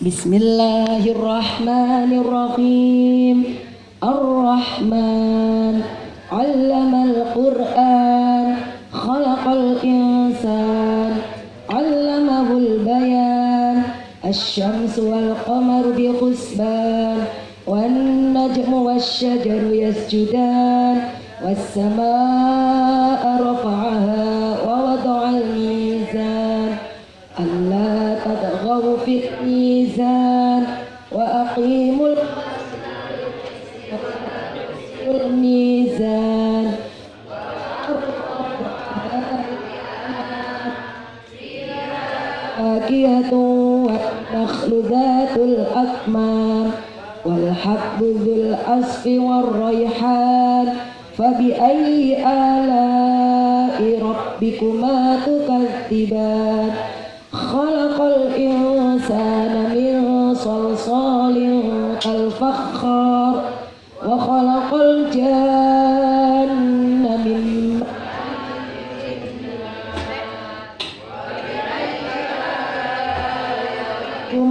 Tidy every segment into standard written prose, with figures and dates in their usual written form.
Bismillahirrahmanirrahim. Ar-Rahman 'allamal Qur'an, khalaqal insan, 'allamahul bayan. Asy-syamsu wal qamaru bi husban, wan najmu wasy-syajaru yasjudan, was-samaa'a rafa'aha wa wada'al mizan, alla tadghaw fil mizan wa aqimul mizan. Fakiyatun wa nakhlu dhatul akmam, wal habbu dhul asfi war rayhan. Fabi ayyi ala'i rabbikuma tukadziban. Khalaqal insana min salsalin kal fakhar, wa khalaqal janna min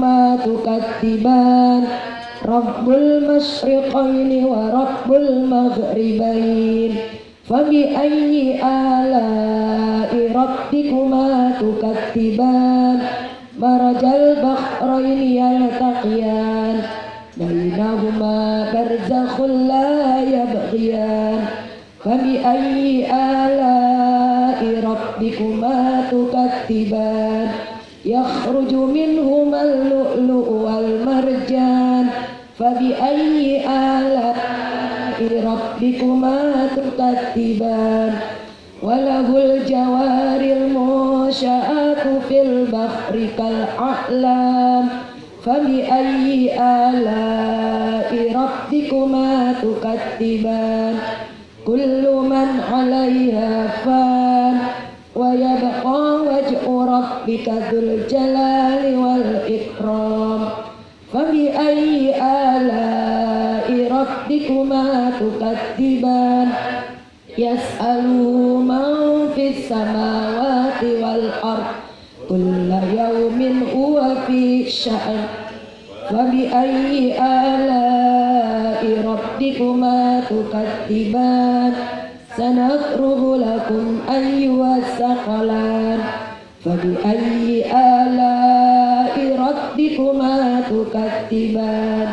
ma tukadziban. Rabbul masyriqaini wa rabbul maghribain. Fabi ayyi ala'i rabbikuma tukadziban. Marajal bahraini yaltaqiyan, bainahuma barzakhun la yabghiyan. Fabi ayyi ala'i rabbikuma tukadziban. Yakhruju minhuma al-lu'lu'u wal marjan. Fabi ayyi ala'i rabbikuma tukadziban. Walahul jawaril munsha'atu fil bahri kal a'lam. Fabi ayyi ala'i rabbikuma tukadziban. Kullu man 'alaiha fan, wa yabqa wajhu rabbika dzul jalali wal ikram. Fabi ayyi ala'i rabbikuma tukadziban. Yas'alu man fis samawati wal ard, kulla yawmin huwa fi sya'n. Fabi ayyi ala'i rabbikuma tukadziban. Sanafrugu lakum ayyuhas saqalan. Fabi ayyi ala'i rabbikuma tukadziban.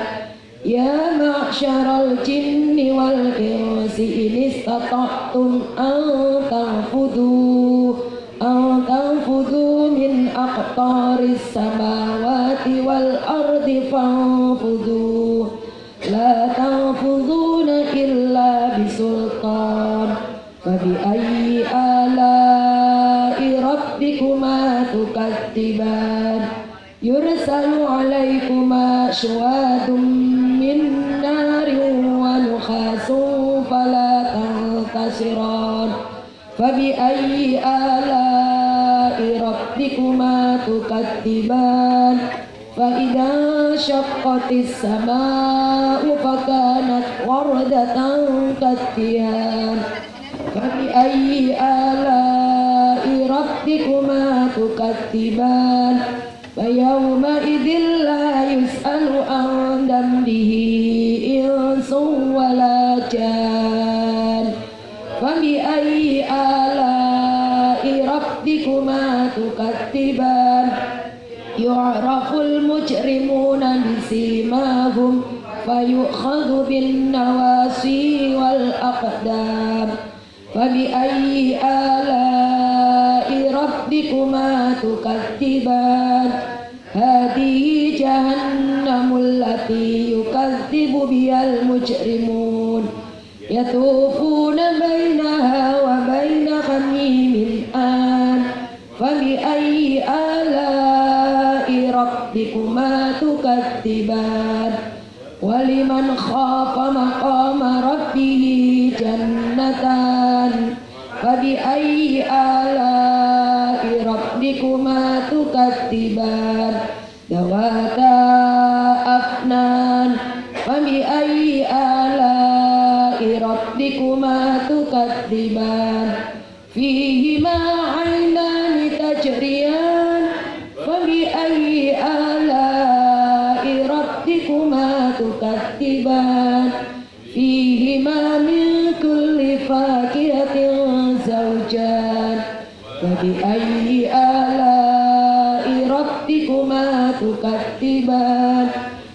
Ya ma'syaral jinni wal insi in istata'tum an tanfudhu min aqtaris samawati wal ardi fanfudhu. La tanfudhuna illa bisultan. Fabi ayyi ala'i rabbikuma tukadziban. Yursalu 'alaykuma syuwadun min narin wa nukhasun fala tantasiran. Fabi ayyi ala'i rabbikuma tukadziban. Fa idza syaqqatis samaa'u fakanat wardatan kaddihan. Fabi ayyi ala'i rabbikuma tukadziban. Fayawma idzin la yus'alu an dambihi insun wala jan. Fabi ayyi ala'i rabbikuma tukadziban. Yu'raful mujrimuna bisimahum, fayukhadhu bin nawasi wal aqdam. Fabi ayyi ala'i rabbikuma tukadziban. Hadihi jahannamul lati yukadzibu bihal mujrimun. Yatufuna bainaha wa baina hamimin an. Fabi ayyi ala'i rabbikuma tukadziban. Waliman khafa maqama rabbihi jannatan. Fabi ayyi ala'i rabbikuma tukadziban. Dawata afnan. Fabi ayyi ala'i rabbikuma tukadziban. Fihima 'ainani tajriyan. Fabi ayyi ala'i ربكما تكذبان فيهما من كل فاكهة زوجان فبأي آلاء ربكما تكذبان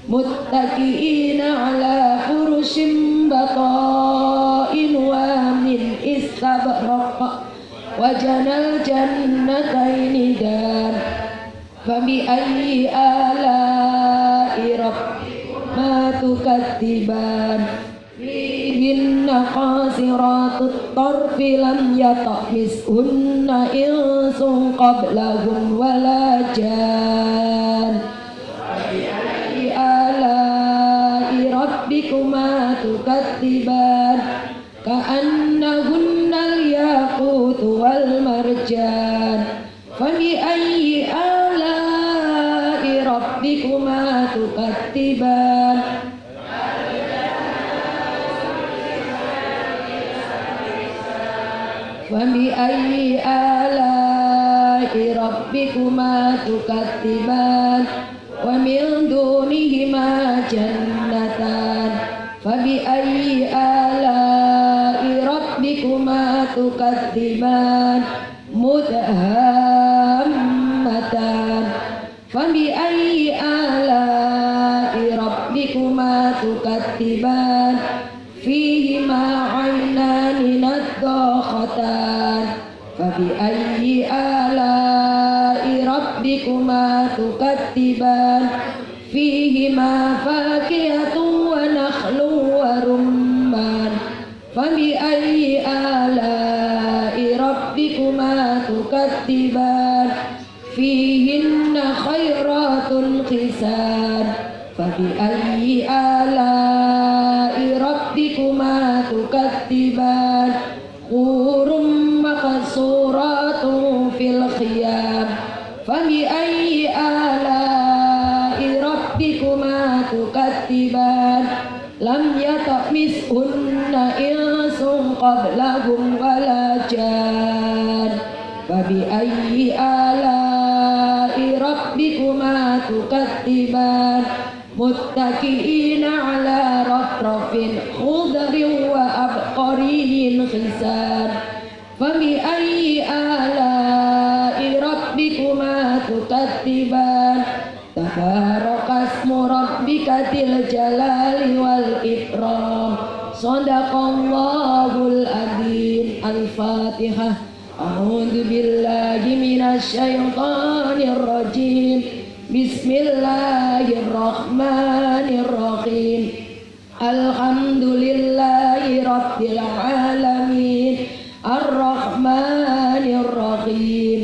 متكئين على فرش بطائنها من استبرق وجنى الجنتين دان فبأي آلاء ربكما تكذبان فيهن قاصرات الطرف لم يطمثهن إنس قبلهم ولا جان فبأي آلاء ربكما تكذبان كأنهن الياقوت والمرجان فبأي آلاء ربكما تكذبان فبأي آلاء ربكما تكذبان ومن دونهما جنتان فبأي آلاء ربكما تكذبان مدهامتان فبأي آلاء ربكما تكذبان فيهما عينان نضاختان فبأي آلاء ربكما تكذبان فيهما فاكهة ونخل ورمان فبأي آلاء ربكما تكذبان فيهن خيرات حسان فبأي آلاء ربكما تكذبان حور مقصورات في الخيام فبأي آلاء ربكما تكذبان لم يطمثهن إنس قبلهم ولا جان فبأي آلاء ربكما تكذبان متكئين على رفرف خضر وأبقري حسان فبأي آلاء ربكما تكذبان تبارك اسم ربك ذي الجلال والإكرام صدق الله العظيم. الفاتحة. أعوذ بالله من الشيطان الرجيم. بسم الله الرحمن الرحيم. الحمد لله رب العالمين الرحمن الرحيم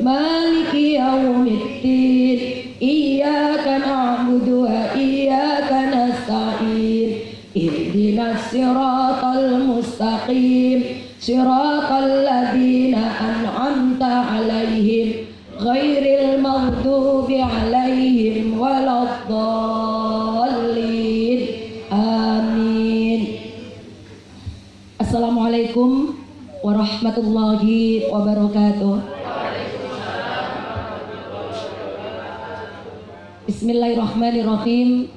مالك يوم الدين إياك نعبد وإياك نستعين اهدنا الصراط المستقيم صراط الذين أنعمت عليهم غير المغضوب عليهم ولا الضالين آمين. Assalamualaikum warahmatullahi wabarakatuh. Bismillahirrahmanirrahim.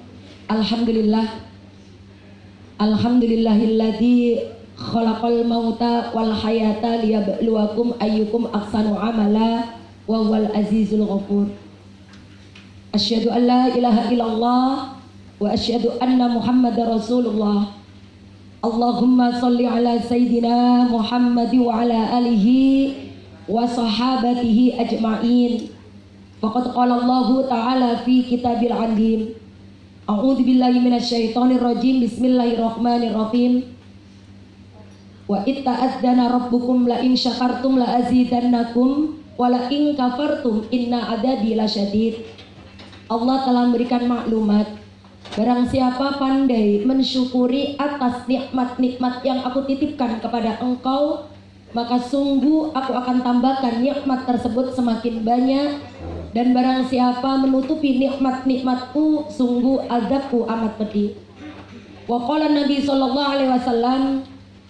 Alhamdulillahilladzi khalaqal mauta wal hayata liyabluwakum ayyukum ahsanu amala wa huwal azizul ghafur. Asyhadu an la ilaha illallah wa asyhadu anna Muhammadar Rasulullah. Allahumma sholli ala sayyidina Muhammad wa ala alihi wa sahabatihi ajma'in. Faqad qala Allah ta'ala fi kitabil azim. A'udzu billahi minasyaitonir rajim. Bismillahirrahmanirrahim. Wa itta'adzana rabbukum la in syakartum la azidannakum wa la in kafartum inna adabi lasyadid. Allah telah memberikan maklumat, barang siapa pandai mensyukuri atas nikmat-nikmat yang aku titipkan kepada engkau, maka sungguh aku akan tambahkan nikmat tersebut semakin banyak, dan barang siapa menutupi nikmat-nikmatku, sungguh azabku amat pedih. Wa qala Nabi sallallahu alaihi wasallam,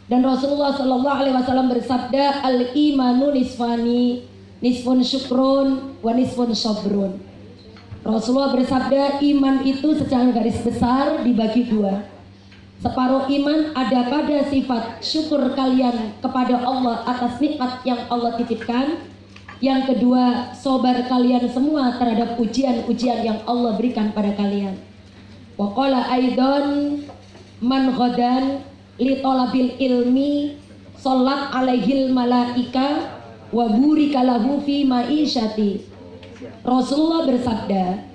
dan Rasulullah sallallahu alaihi wasallam bersabda, al-imanu nisfani, nisfun syukrun wa nisfun sabrun. Rasulullah bersabda, iman itu secara garis besar dibagi dua. Separuh iman ada pada sifat syukur kalian kepada Allah atas nikmat yang Allah titipkan. Yang kedua, sabar kalian semua terhadap ujian-ujian yang Allah berikan pada kalian. Wa qala aidan man ghadan li talabil ilmi salat alaihil malaika wa burika lahu fi ma'isyati. Rasulullah bersabda,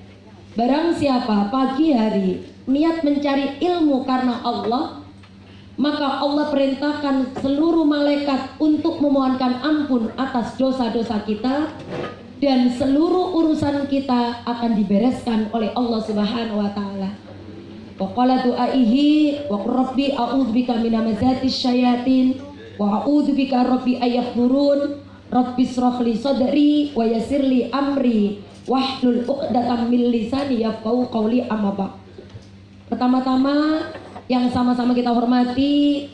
barang siapa pagi hari niat mencari ilmu karena Allah, maka Allah perintahkan seluruh malaikat untuk memohonkan ampun atas dosa-dosa kita, dan seluruh urusan kita akan dibereskan oleh Allah Subhanahu wa taala. Wa qala du'aihi wa rabbi a'udzubika min hamazatis syayatin wa a'udzubika rabbi ayahdurun rabbi shrah li sadri wa yassir li amri wahlul 'uqdatam min lisani yafqahu qawli amma ba'd. Pertama-tama yang sama-sama kita hormati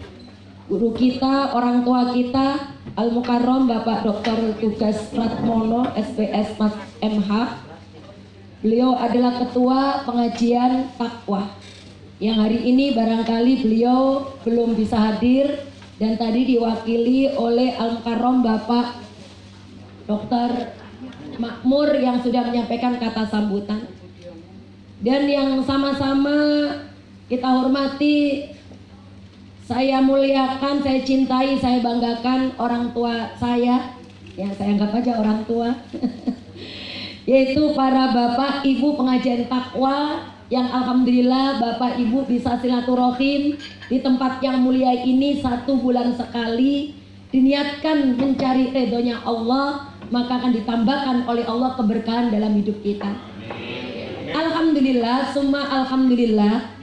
guru kita, orang tua kita, Al-Mukarram Bapak Dr. Tugas Ratmono SPS Mas MH. Beliau adalah ketua pengajian takwa yang hari ini barangkali beliau belum bisa hadir, dan tadi diwakili oleh Al-Mukarram Bapak Dr. Makmur yang sudah menyampaikan kata sambutan. Dan yang sama-sama kita hormati, saya muliakan, saya cintai, saya banggakan orang tua saya, yang saya anggap aja orang tua, yaitu para bapak ibu pengajian takwa yang alhamdulillah bapak ibu bisa silaturahim di tempat yang mulia ini 1 bulan sekali, diniatkan mencari ridhonya Allah, maka akan ditambahkan oleh Allah keberkahan dalam hidup kita. Alhamdulillah, summa alhamdulillah.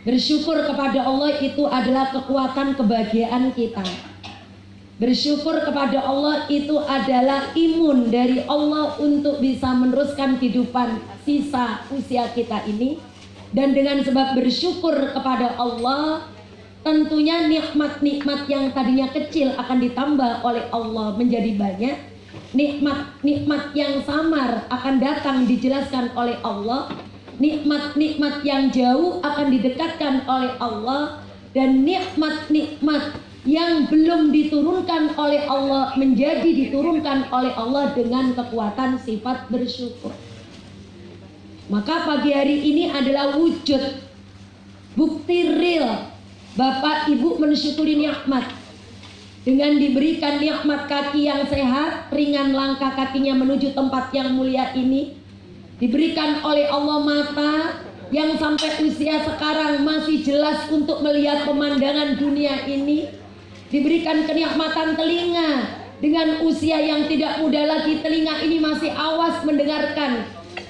Bersyukur kepada Allah itu adalah kekuatan kebahagiaan kita. Bersyukur kepada Allah itu adalah imun dari Allah untuk bisa meneruskan kehidupan sisa usia kita ini. Dan dengan sebab bersyukur kepada Allah, tentunya nikmat-nikmat yang tadinya kecil akan ditambah oleh Allah menjadi banyak. Nikmat-nikmat yang samar akan datang dijelaskan oleh Allah. Nikmat-nikmat yang jauh akan didekatkan oleh Allah, dan nikmat-nikmat yang belum diturunkan oleh Allah menjadi diturunkan oleh Allah dengan kekuatan sifat bersyukur. Maka pagi hari ini adalah wujud bukti real Bapak Ibu mensyukuri nikmat. Dengan diberikan nikmat kaki yang sehat, ringan langkah kakinya menuju tempat yang mulia ini, diberikan oleh Allah mata yang sampai usia sekarang masih jelas untuk melihat pemandangan dunia ini, diberikan kenikmatan telinga dengan usia yang tidak muda lagi, telinga ini masih awas mendengarkan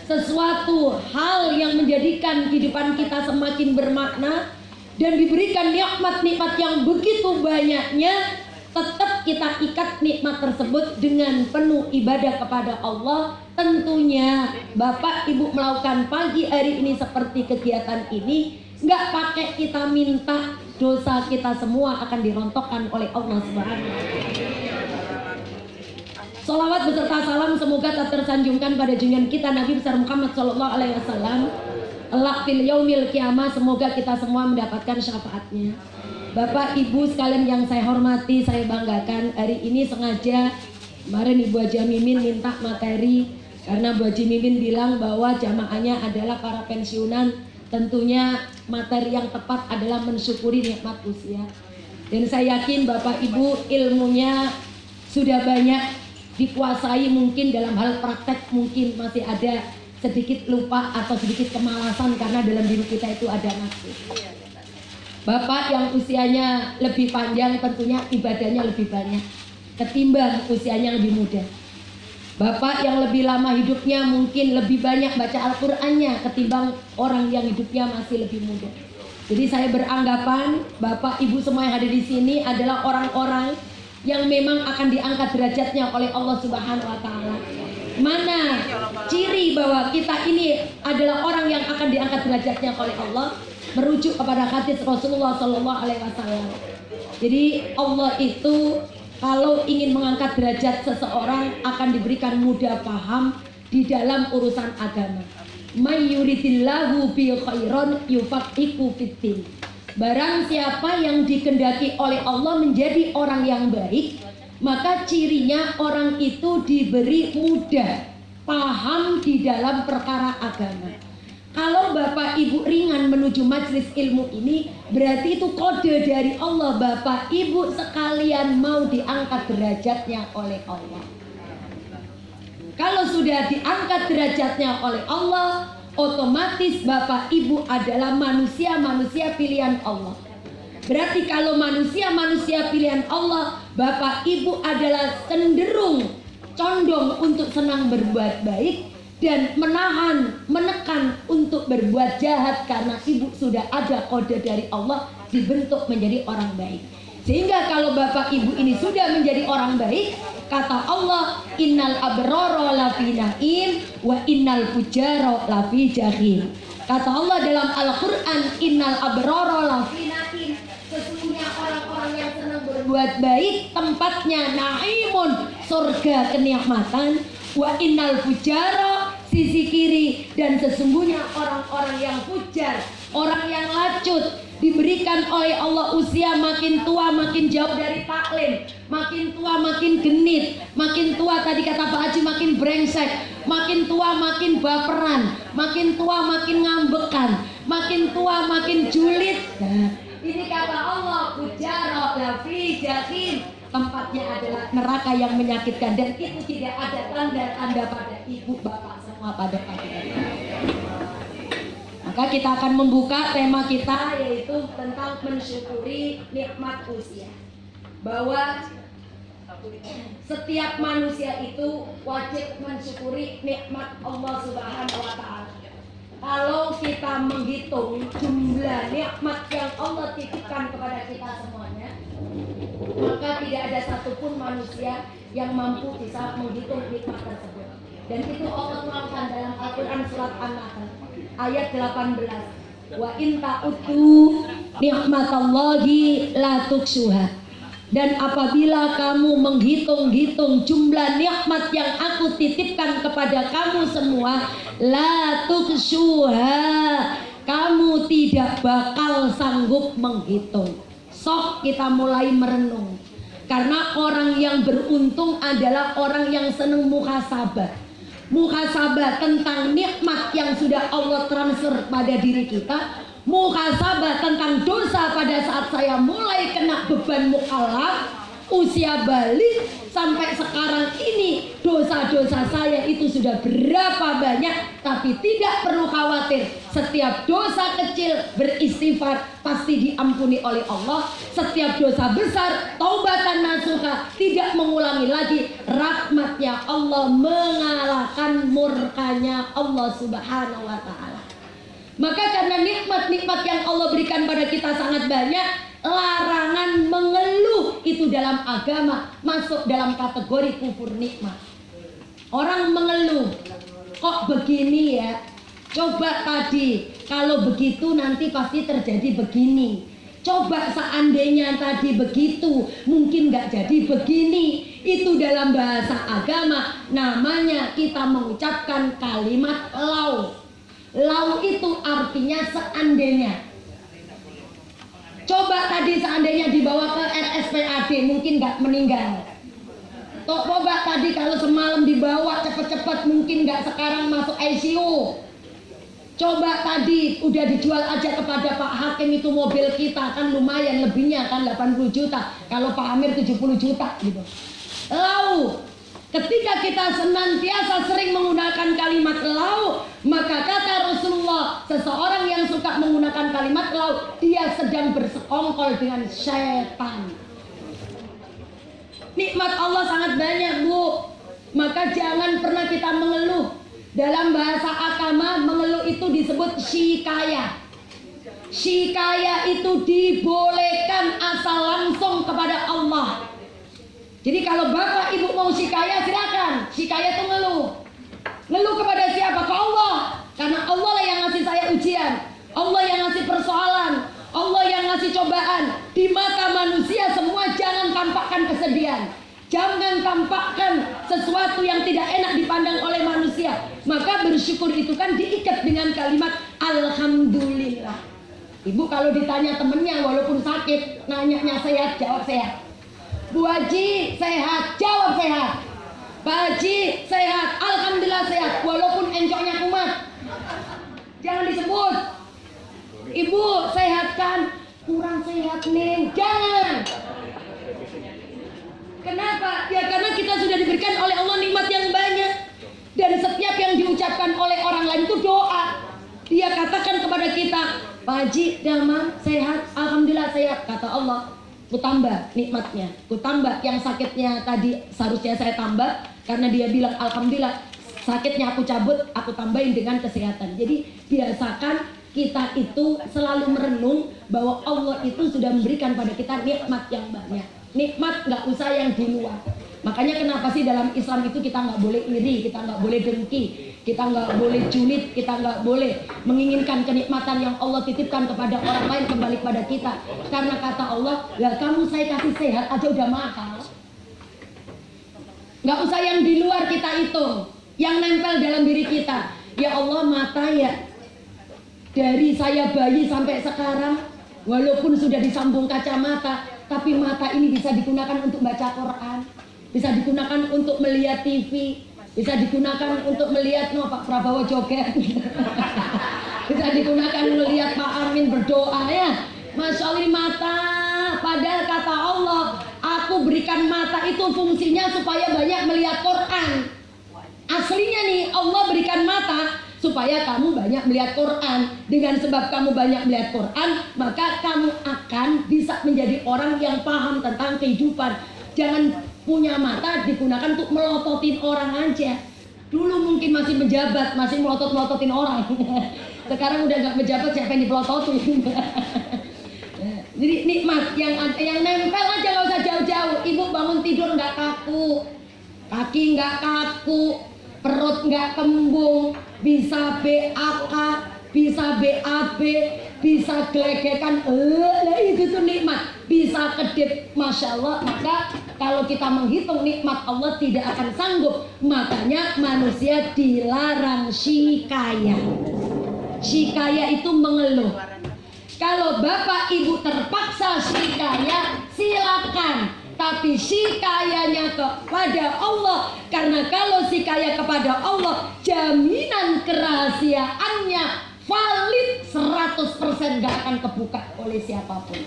sesuatu hal yang menjadikan kehidupan kita semakin bermakna, dan diberikan nikmat-nikmat yang begitu banyaknya, tetap kita ikat nikmat tersebut dengan penuh ibadah kepada Allah. Tentunya Bapak Ibu melakukan pagi hari ini seperti kegiatan ini, nggak pakai kita minta, dosa kita semua akan dirontokkan oleh Allah Subhanahu wa Ta'ala. Salawat beserta salam semoga tak tersanjungkan pada junjungan kita Nabi besar Muhammad Sallallahu Alaihi Wasallam. Kelak fil yaumil qiyamah, semoga kita semua mendapatkan syafaatnya. Bapak Ibu sekalian yang saya hormati, saya banggakan, hari ini sengaja kemarin Ibu Haji Mimin minta materi karena Bu Haji Mimin bilang bahwa jamaahnya adalah para pensiunan. Tentunya materi yang tepat adalah mensyukuri nikmat usia. Dan saya yakin Bapak Ibu ilmunya sudah banyak dikuasai, mungkin dalam hal praktek mungkin masih ada sedikit lupa atau sedikit kemalasan karena dalam diri kita itu ada nafsu. Bapak yang usianya lebih panjang tentunya ibadahnya lebih banyak ketimbang usianya lebih muda. Bapak yang lebih lama hidupnya mungkin lebih banyak baca Al-Qur'annya ketimbang orang yang hidupnya masih lebih muda. Jadi saya beranggapan Bapak Ibu semua yang hadir di sini adalah orang-orang yang memang akan diangkat derajatnya oleh Allah Subhanahu wa Ta'ala. Mana ciri bahwa kita ini adalah orang yang akan diangkat derajatnya oleh Allah? Merujuk kepada hadis Rasulullah Sallallahu Alaihi Wasallam. Jadi Allah itu kalau ingin mengangkat derajat seseorang akan diberikan mudah paham di dalam urusan agama. may yuridillahu bi khairan yufaqihu fiddin. Barang siapa yang dikehendaki oleh Allah menjadi orang yang baik, maka cirinya orang itu diberi mudah paham di dalam perkara agama. Kalau Bapak Ibu ringan menuju majelis ilmu ini, berarti itu kode dari Allah. Bapak Ibu sekalian mau diangkat derajatnya oleh Allah. Kalau sudah diangkat derajatnya oleh Allah, otomatis Bapak Ibu adalah manusia-manusia pilihan Allah. Berarti kalau manusia-manusia pilihan Allah, Bapak Ibu adalah cenderung condong untuk senang berbuat baik dan menekan untuk berbuat jahat, karena ibu sudah ada kode dari Allah dibentuk menjadi orang baik. Sehingga kalau Bapak Ibu ini sudah menjadi orang baik, kata Allah, innal abrara lafi na'im wa innal fujara lafi jahim. Kata Allah dalam Al-Quran, innal abrara lafi na'im, sesungguhnya orang-orang yang senang berbuat baik tempatnya na'imun, surga kenikmatan, wa innal fujara, sisi kiri, dan sesungguhnya orang-orang yang fujar, orang yang lacut, diberikan oleh Allah usia makin tua makin jauh dari taklim, makin tua makin genit, makin tua tadi kata Pak Haji makin brengsek, makin tua makin baperan, makin tua makin ngambekan, makin tua makin julid. Nah, ini kata Allah, fujara lafi jahim, tempatnya adalah neraka yang menyakitkan, dan itu tidak ada tanda-tanda pada ibu bapak semua pada pagi hari. Maka kita akan membuka tema kita, yaitu tentang mensyukuri nikmat usia. Bahwa setiap manusia itu wajib mensyukuri nikmat Allah Subhanahu wa Ta'ala. Kalau kita menghitung jumlah nikmat yang Allah titipkan kepada kita semuanya, maka tidak ada satupun manusia yang mampu bisa menghitung nikmat tersebut. Dan itu Allah tuangkan dalam Al-Quran surat An-Nahl ayat 18. Wa in ta'uddu ni'matallahi la tuksuha. Dan apabila kamu menghitung-hitung jumlah nikmat yang aku titipkan kepada kamu semua, la tuksuha, kamu tidak bakal sanggup menghitung. Sok kita mulai merenung. Karena orang yang beruntung adalah orang yang senang muhasabah. Muhasabah tentang nikmat yang sudah Allah transfer pada diri kita. Muhasabah tentang dosa pada saat saya mulai kena beban mukallaf, usia balik sampai sekarang ini, dosa-dosa saya itu sudah berapa banyak. Tapi tidak perlu khawatir, setiap dosa kecil beristighfar pasti diampuni oleh Allah. Setiap dosa besar taubatan nasuha, tidak mengulangi lagi. Rahmatnya Allah mengalahkan murkanya Allah Subhanahu wa Ta'ala. Maka karena nikmat-nikmat yang Allah berikan pada kita sangat banyak, larangan mengeluh itu dalam agama masuk dalam kategori kufur nikmat. Orang mengeluh, kok begini ya, coba tadi kalau begitu nanti pasti terjadi begini, coba seandainya tadi begitu mungkin gak jadi begini. Itu dalam bahasa agama namanya kita mengucapkan kalimat lau. Lau itu artinya seandainya. Coba tadi seandainya dibawa ke RSPAD mungkin gak meninggal. Coba tadi kalau semalam dibawa cepet-cepet mungkin gak sekarang masuk ICU. Coba tadi udah dijual aja kepada Pak Hakim itu mobil kita, kan lumayan lebihnya kan 80 juta. Kalau Pak Amir 70 juta gitu. Lau. Ketika kita senantiasa sering menggunakan kalimat lau, maka kata Rasulullah, seseorang yang suka menggunakan kalimat lau, dia sedang bersekongkol dengan setan. Nikmat Allah sangat banyak, Bu. Maka jangan pernah kita mengeluh. Dalam bahasa agama, mengeluh itu disebut syikayah. Syikayah itu dibolehkan asal langsung kepada Allah. Jadi kalau bapak ibu mau syikayah silakan. Syikayah itu ngeluh. Ngeluh kepada siapa? Ke Allah. Karena Allah lah yang ngasih saya ujian. Allah yang ngasih persoalan. Allah yang ngasih cobaan. Di mata manusia semua jangan tampakkan kesedihan. Jangan tampakkan sesuatu yang tidak enak dipandang oleh manusia. Maka bersyukur itu kan diikat dengan kalimat alhamdulillah. Ibu kalau ditanya temennya walaupun sakit, nanyanya sehat, jawab sehat. Bu Haji sehat, jawab sehat. Pak Haji sehat, alhamdulillah sehat, walaupun encoknya kumat. Jangan disebut. Ibu sehat kan? Kurang sehat nih, jangan. Kenapa? Ya karena kita sudah diberikan oleh Allah nikmat yang banyak. Dan setiap yang diucapkan oleh orang lain itu doa. Dia katakan kepada kita, Pak Haji, damang, sehat, alhamdulillah sehat. Kata Allah, ku tambah nikmatnya, ku tambah yang sakitnya tadi seharusnya saya tambah. Karena dia bilang alhamdulillah, sakitnya aku cabut, aku tambahin dengan kesehatan. Jadi biasakan kita itu selalu merenung bahwa Allah itu sudah memberikan pada kita nikmat yang banyak. Nikmat gak usah yang di luar. Makanya kenapa sih dalam Islam itu kita nggak boleh iri, kita nggak boleh dengki, kita nggak boleh julid, kita nggak boleh menginginkan kenikmatan yang Allah titipkan kepada orang lain kembali kepada kita. Karena kata Allah, ya kamu saya kasih sehat aja udah mahal. Nggak usah yang di luar kita hitung, yang nempel dalam diri kita. Ya Allah, mata ya, dari saya bayi sampai sekarang, walaupun sudah disambung kacamata, tapi mata ini bisa digunakan untuk baca Quran. Bisa digunakan untuk melihat TV, bisa digunakan untuk melihat Pak Prabowo joget, bisa digunakan melihat Pak Amin berdoa ya. Masya Allah mata, padahal kata Allah, aku berikan mata itu fungsinya supaya banyak melihat Quran. Aslinya nih Allah berikan mata supaya kamu banyak melihat Quran. Dengan sebab kamu banyak melihat Quran, maka kamu akan bisa menjadi orang yang paham tentang kehidupan. Jangan punya mata digunakan untuk melototin orang aja. Dulu mungkin masih menjabat, masih melotot-melototin orang. Sekarang udah gak menjabat, siapa yang dipelototin? Jadi nikmat yang nempel aja, gak usah jauh-jauh. Ibu bangun tidur gak kaku, kaki gak kaku, perut gak kembung, bisa BAK, bisa BAB, bisa gelegekan, itu tuh nikmat. Bisa kedip, Masya Allah. Maka kalau kita menghitung nikmat Allah tidak akan sanggup. Makanya manusia dilarang shikaya. Shikaya itu mengeluh. Kalau bapak ibu terpaksa shikaya, silakan. Tapi shikayanya kepada Allah. Karena kalau shikaya kepada Allah, jaminan kerahasiaannya valid 100%, gak akan kebuka oleh siapapun.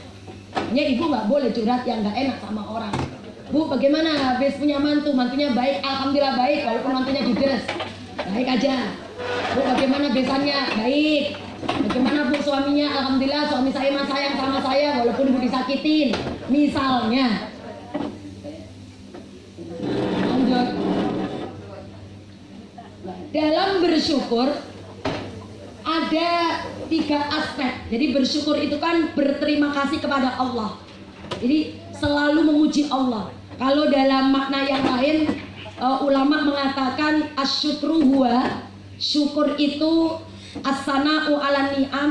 Makanya ibu gak boleh curhat yang gak enak sama orang. Bu, bagaimana habis punya mantu? Mantunya baik, alhamdulillah baik, walaupun mantunya judes. Baik aja. Bu, bagaimana besannya? Baik. Bagaimana bu suaminya? Alhamdulillah suami saya masih sayang sama saya walaupun ibu disakitin. Misalnya. Lanjut. Dalam bersyukur ada 3 aspek. Jadi bersyukur itu kan berterima kasih kepada Allah. Jadi selalu memuji Allah. Kalau dalam makna yang lain, ulama mengatakan asyukru huwa, syukur itu as-sana'u 'alan ni'am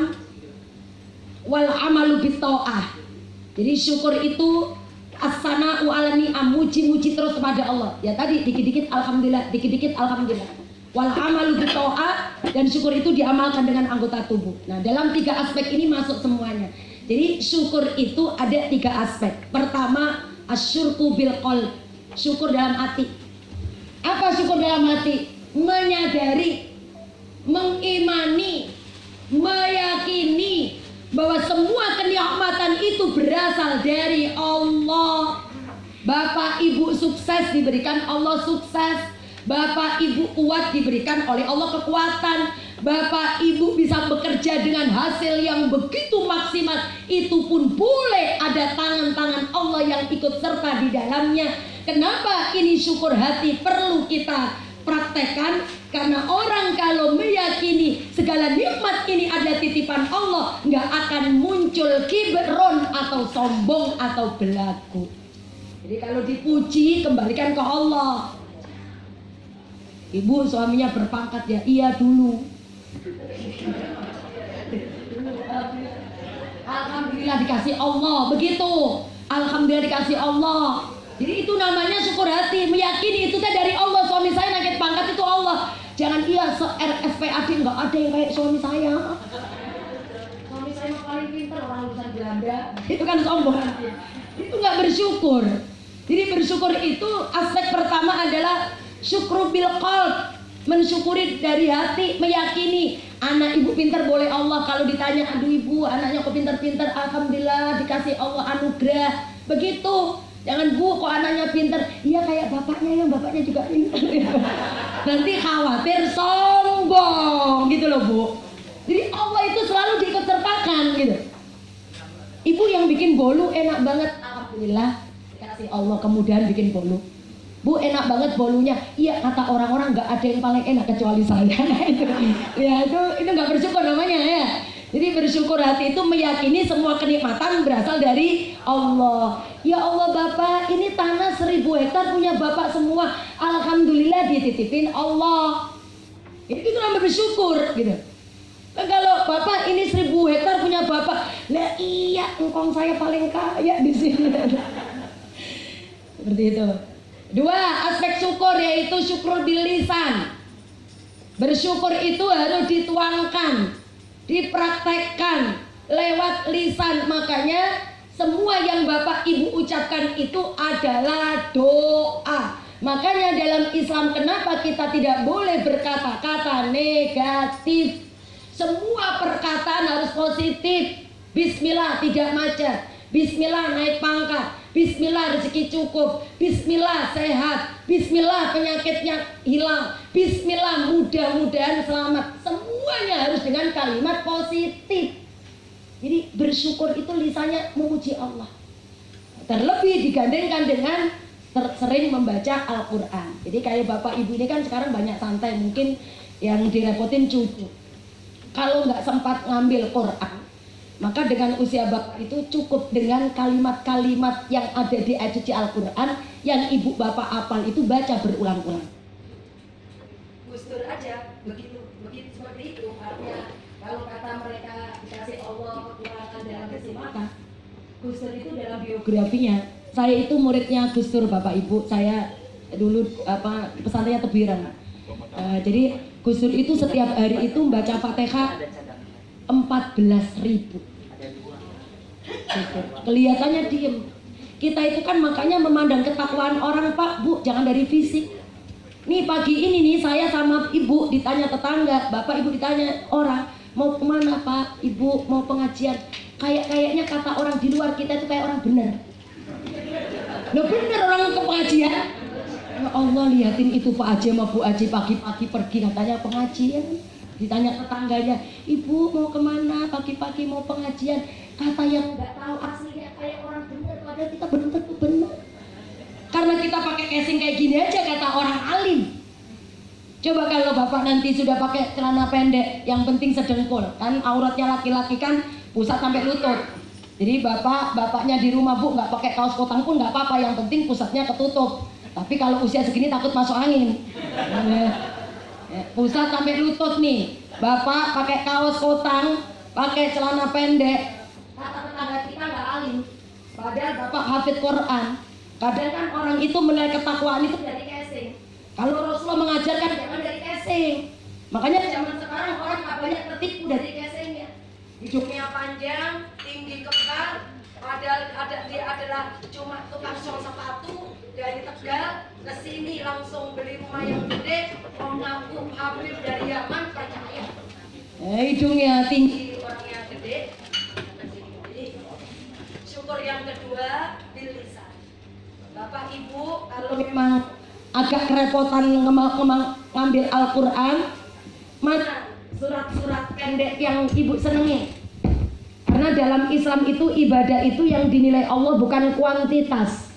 wal 'amalu bit-tha'ah. Jadi syukur itu as-sana'u 'alan ni'am, muji-muji terus kepada Allah. Ya tadi dikit-dikit alhamdulillah, dikit-dikit alhamdulillah. Wal 'amalu bit-tha'ah, dan syukur itu diamalkan dengan anggota tubuh. Nah, dalam 3 aspek ini masuk semuanya. Jadi syukur itu ada 3 aspek. Pertama, asyurku bil qalb, syukur dalam hati. Apa syukur dalam hati? Menyadari, mengimani, meyakini bahwa semua kenikmatan itu berasal dari Allah. Bapak ibu sukses diberikan Allah sukses. Bapak ibu kuat diberikan oleh Allah kekuatan. Bapak ibu bisa bekerja dengan hasil yang begitu maksimal, itu pun boleh ada tangan-tangan Allah yang ikut serta di dalamnya. Kenapa ini syukur hati perlu kita praktekkan? Karena orang kalau meyakini segala nikmat ini ada titipan Allah, nggak akan muncul kibron atau sombong atau belagu. Jadi kalau dipuji kembalikan ke Allah. Ibu suaminya berpangkat ya, iya dulu. Alhamdulillah dikasih Allah, begitu. Alhamdulillah dikasih Allah. Jadi itu namanya syukur hati, meyakini itu dari Allah. Suami saya naik pangkat itu Allah. Jangan iya RSPAD nggak ada yang kayak suami saya. Suami saya paling pintar, orang lulusan Belanda. Itu kan sombong. Itu nggak bersyukur. Jadi bersyukur itu aspek pertama adalah syukru bil qalb, mensyukuri dari hati, meyakini anak ibu pintar boleh Allah. Kalau ditanya, aduh ibu anaknya kok pintar-pintar, alhamdulillah dikasih Allah anugerah. Begitu. Jangan bu kok anaknya pintar, iya kayak bapaknya, yang bapaknya juga pintar. Nanti khawatir sombong gitu loh bu. Jadi Allah itu selalu diikut sertakan gitu. Ibu yang bikin bolu enak banget, alhamdulillah kasih Allah kemudahan bikin bolu. Bu enak banget bolunya. Iya kata orang-orang nggak ada yang paling enak kecuali saya. Ya itu nggak bersyukur namanya ya. Jadi bersyukur hati itu meyakini semua kenikmatan berasal dari Allah. Ya Allah Bapak, ini tanah 1000 hektar punya Bapak semua. Alhamdulillah dititipin Allah. Itu namanya bersyukur gitu. Nah, kalau Bapak ini 1000 hektar punya Bapak, lah iya engkong saya paling kaya di sini. Seperti itu. Dua, aspek syukur yaitu syukur di lisan. Bersyukur itu harus dituangkan, dipraktekkan lewat lisan. Makanya semua yang Bapak Ibu ucapkan itu adalah doa. Makanya dalam Islam kenapa kita tidak boleh berkata-kata negatif. Semua perkataan harus positif. Bismillah tidak macet, bismillah naik pangkat, bismillah rezeki cukup, bismillah sehat, bismillah penyakitnya hilang, bismillah mudah-mudahan selamat. Semuanya harus dengan kalimat positif. Jadi bersyukur itu lisannya memuji Allah. Terlebih digandengkan dengan sering membaca Al-Quran. Jadi kayak bapak ibu ini kan sekarang banyak santai, mungkin yang direpotin cucu. Kalau nggak sempat ngambil Quran, maka dengan usia bapak itu cukup dengan kalimat-kalimat yang ada di ayat suci Al-Quran yang ibu bapak hafal itu baca berulang-ulang. Gustur aja begitu seperti itu. Artinya kalau kata mereka dikasih Allah kekuatan dalam kesimatan, Gustur itu dalam biografinya. Saya itu muridnya Gustur Bapak Ibu. Saya dulu pesantrennya Tebiran. Jadi Gustur itu setiap hari itu membaca Fatihah 14.000. Kelihatannya diem. Kita itu kan makanya memandang ketakwaan orang Pak Bu, jangan dari fisik. Nih pagi ini nih saya sama ibu ditanya tetangga, bapak ibu ditanya orang, mau kemana Pak? Ibu mau pengajian. Kayaknya kata orang di luar kita itu kayak orang bener. Loh bener orang ke pengajian. Ya Allah lihatin itu Pak Haji sama Bu Haji pagi-pagi pergi katanya pengajian. Ditanya tetangganya, ibu mau kemana? Pagi-pagi mau pengajian. Kata yang nggak tahu aslinya kayak orang bener, padahal kita belum tentu bener. Karena kita pakai casing kayak gini aja kata orang alim. Coba kalau bapak nanti sudah pakai celana pendek, yang penting sedengkul, kan auratnya laki-laki kan pusat sampai lutut. Jadi bapaknya di rumah bu nggak pakai kaos kotang pun nggak apa-apa, yang penting pusatnya ketutup. Tapi kalau usia segini takut masuk angin. Pusat sampai lutut nih, bapak pakai kaos kotang, pakai celana pendek. Kata tetangga kita nggak alim, padahal bapak hafid Quran. Kadang kan orang itu menilai ketakwaan itu dari casing. Kalau Rasulullah mengajarkan jangan dari casing. Makanya zaman sekarang orang banyak tertipu dari casingnya. Hidungnya panjang, tinggi kekar, padahal dia adalah cuma tukang sol sepatu dari Tegal ke sini langsung beli rumah yang gede, mengaku Habib dari Yaman, percaya. Hidungnya tinggi, orangnya gede. Jadi syukur yang kedua bil lisan. Bapak Ibu kalau memang agak kerepotan ngambil Al-Quran, mana surat-surat pendek yang Ibu senengi? Karena dalam Islam itu ibadah itu yang dinilai Allah bukan kuantitas,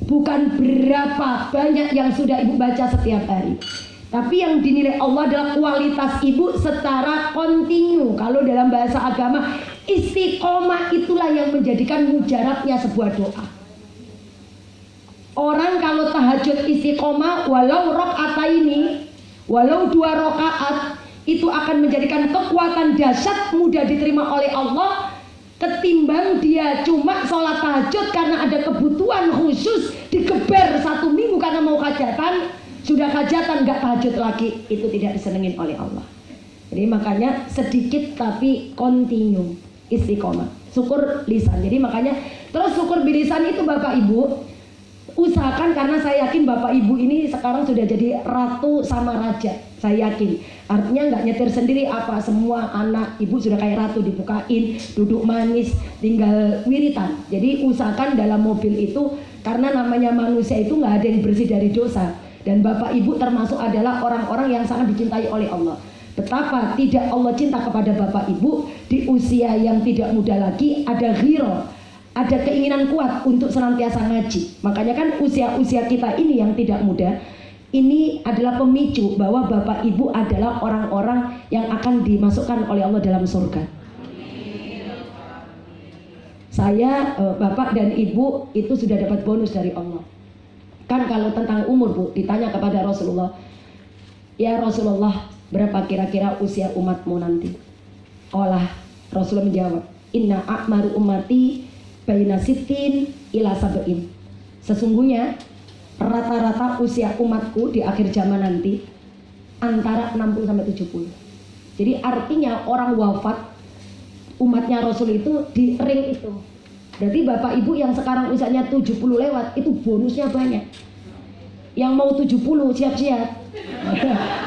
bukan berapa banyak yang sudah Ibu baca setiap hari, tapi yang dinilai Allah adalah kualitas Ibu secara kontinu. Kalau dalam bahasa agama istiqomah itulah yang menjadikan mujarabnya sebuah doa. Orang kalau tahajud istiqomah walau rakaataini, walau 2 rakaat, itu akan menjadikan kekuatan dahsyat mudah diterima oleh Allah ketimbang dia cuma sholat tahajud karena ada kebutuhan khusus, digeber 1 minggu karena mau hajatan, Sudah hajatan nggak tahajud lagi, itu tidak disenengin oleh Allah. Jadi makanya sedikit tapi continue, istiqomah. Syukur lisan. Jadi makanya terus syukur bilisan itu Bapak Ibu usahakan, karena saya yakin Bapak Ibu ini sekarang sudah jadi ratu sama raja. Saya yakin. Artinya nggak nyetir sendiri apa, semua anak ibu sudah kayak ratu, dibukain, duduk manis, tinggal wiritan. Jadi usahakan dalam mobil itu, karena namanya manusia itu nggak ada yang bersih dari dosa. Dan Bapak Ibu termasuk adalah orang-orang yang sangat dicintai oleh Allah. Betapa tidak Allah cinta kepada Bapak Ibu di usia yang tidak muda lagi, ada ghirah, ada keinginan kuat untuk senantiasa ngaji. Makanya kan usia-usia kita ini yang tidak muda, ini adalah pemicu bahwa Bapak Ibu adalah orang-orang yang akan dimasukkan oleh Allah dalam surga. Saya, Bapak dan Ibu itu sudah dapat bonus dari Allah. Kan kalau tentang umur Bu, ditanya kepada Rasulullah, ya Rasulullah, berapa kira-kira usia umatmu nanti? Olah Rasulullah menjawab, inna a'maru ummati baina sittin ila sab'in. Sesungguhnya rata-rata usia umatku di akhir zaman nanti antara 60 sampai 70. Jadi artinya orang wafat umatnya Rasul itu di ring itu. Berarti Bapak Ibu yang sekarang usianya 70 lewat itu bonusnya banyak. Yang mau 70 siap-siap.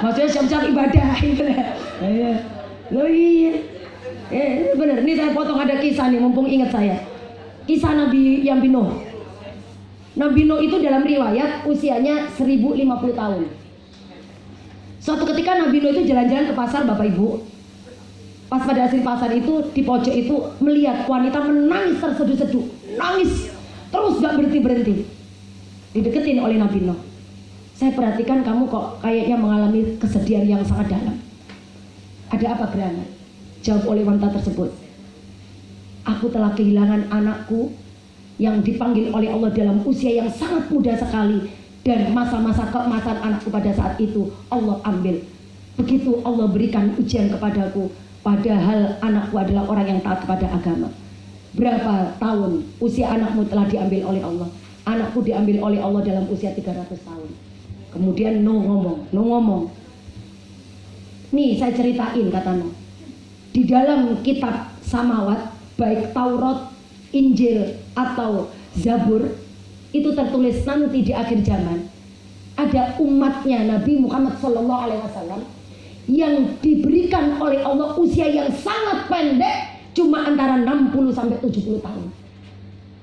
Maksudnya siap-siap ibadah gitu ya. Loh iya. Bener, ini saya potong ada kisah nih mumpung ingat saya. Kisah Nabi yang Nuh. Nabi Nuh itu dalam riwayat usianya 1050 tahun. Suatu ketika Nabi Nuh itu jalan-jalan ke pasar Bapak Ibu. Pas pada hasil pasar itu, di pojok itu melihat wanita menangis terseduh-seduh. Nangis terus gak berhenti-berhenti. Dideketin oleh Nabi Nuh. Saya perhatikan kamu kok kayaknya mengalami kesedihan yang sangat dalam. Ada apa gerangan? Jawab oleh wanita tersebut, aku telah kehilangan anakku yang dipanggil oleh Allah dalam usia yang sangat muda sekali. Dan masa-masa keemasan anakku pada saat itu Allah ambil. Begitu Allah berikan ujian kepadaku, padahal anakku adalah orang yang taat kepada agama. Berapa tahun usia anakmu telah diambil oleh Allah? Anakku diambil oleh Allah dalam usia 300 tahun. Kemudian Nuh ngomong. Nih saya ceritain, kata Nuh. Di dalam kitab Samawat, baik Taurat, Injil atau Zabur, itu tertulis nanti di akhir zaman ada umatnya Nabi Muhammad SAW yang diberikan oleh Allah usia yang sangat pendek, cuma antara 60 sampai 70 tahun.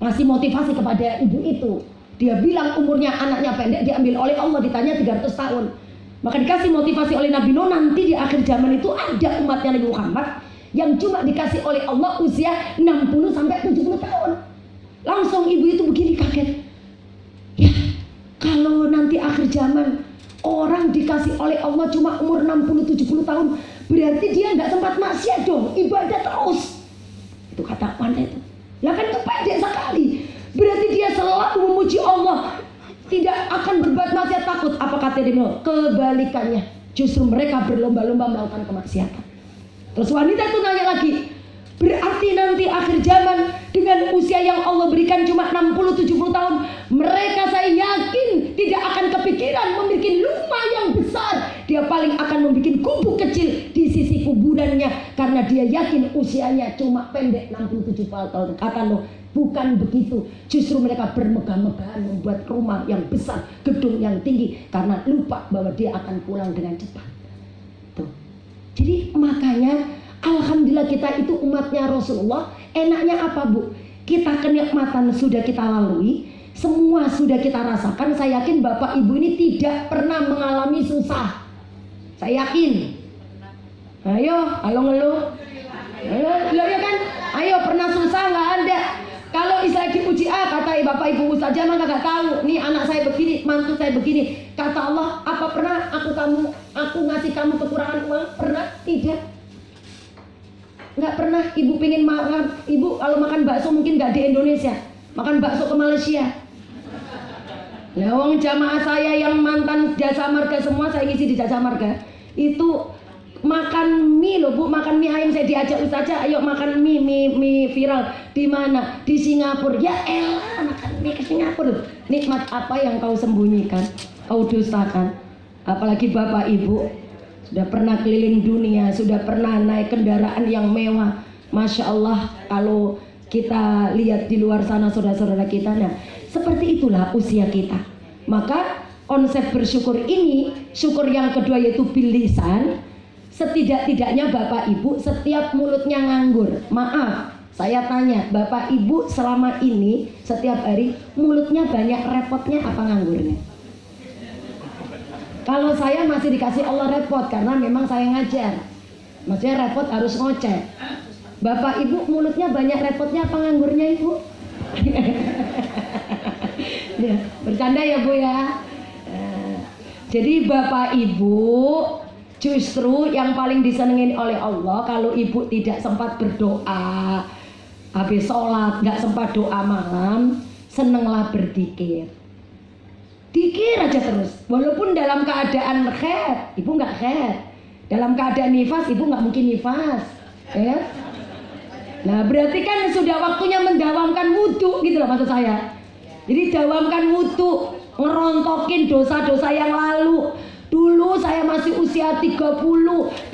Ngasih motivasi kepada ibu itu. Dia bilang umurnya anaknya pendek, diambil oleh Allah, ditanya 300 tahun. Maka dikasih motivasi oleh Nabi Nuh, nanti di akhir zaman itu ada umatnya Nabi Muhammad yang cuma dikasih oleh Allah usia 60 sampai 70 tahun. Langsung ibu itu begini kaget. Ya, kalau nanti akhir zaman orang dikasih oleh Allah cuma umur 60-70 tahun, berarti dia nggak sempat maksiat dong, ibadah terus. Itu kata wanita itu. Lah kan itu pendek sekali. Berarti dia selalu memuji Allah, tidak akan berbuat maksiat takut. Apa kata dia? Kebalikannya, justru mereka berlomba-lomba melakukan kemaksiatan. Terus wanita itu nanya lagi, berarti nanti akhir zaman dengan usia yang Allah berikan cuma 60-70 tahun, mereka saya yakin tidak akan kepikiran membuat rumah yang besar. Dia paling akan membuat gubuk kecil di sisi kuburannya, karena dia yakin usianya cuma pendek 60-70 tahun. Kata Nuh, bukan begitu. Justru mereka bermegah-megahan membuat rumah yang besar, gedung yang tinggi, karena lupa bahwa dia akan pulang dengan cepat. Tuh. Jadi makanya alhamdulillah kita itu umatnya Rasulullah. Enaknya apa Bu? Kita kenikmatan sudah kita lalui, semua sudah kita rasakan. Saya yakin Bapak Ibu ini tidak pernah mengalami susah. Saya yakin. Ayo, halo ngeluh. Ayo ya kan? Ayo pernah susah nggak ada. Kalau istilah diuji kata Bapak Ibu saja mah nggak tahu. Nih anak saya begini, mantu saya begini. Kata Allah, apa pernah aku ngasih kamu kekurangan uang? Pernah? Tidak. Nggak pernah. Ibu pengen makan, ibu kalau makan bakso mungkin nggak di Indonesia, makan bakso ke Malaysia. Ya wong jamaah saya yang mantan jasa marga semua saya ngisi di jasa marga itu makan mie loh Bu, makan mie ayam. Saya diajak Ustazah, ayo makan mie viral. Di mana? Di Singapura. Ya elah, makan mie ke Singapura. Nikmat apa yang kau sembunyikan, kau dustakan? Apalagi bapak ibu sudah pernah keliling dunia, sudah pernah naik kendaraan yang mewah. Masya Allah, kalau kita lihat di luar sana saudara-saudara kita, nah seperti itulah usia kita. Maka konsep bersyukur ini, syukur yang kedua yaitu bil lisan. Setidak-tidaknya bapak ibu setiap mulutnya nganggur, maaf saya tanya, bapak ibu selama ini setiap hari mulutnya banyak repotnya apa nganggurnya? Kalau saya masih dikasih Allah repot karena memang saya ngajar, maksudnya repot harus ngoceh. Bapak ibu mulutnya banyak repotnya apa nganggurnya ibu? Ya, bercanda ya bu ya. Jadi bapak ibu justru yang paling disenengin oleh Allah kalau ibu tidak sempat berdoa habis sholat, nggak sempat doa malam, senenglah berzikir. Dikir aja terus, walaupun dalam keadaan khair, ibu nggak khair. Dalam keadaan nifas, ibu nggak mungkin nifas, ya. Nah berarti kan sudah waktunya mendawamkan wudhu gitu loh maksud saya. Jadi dawamkan wudhu, ngerontokin dosa-dosa yang lalu. Dulu saya masih usia 30,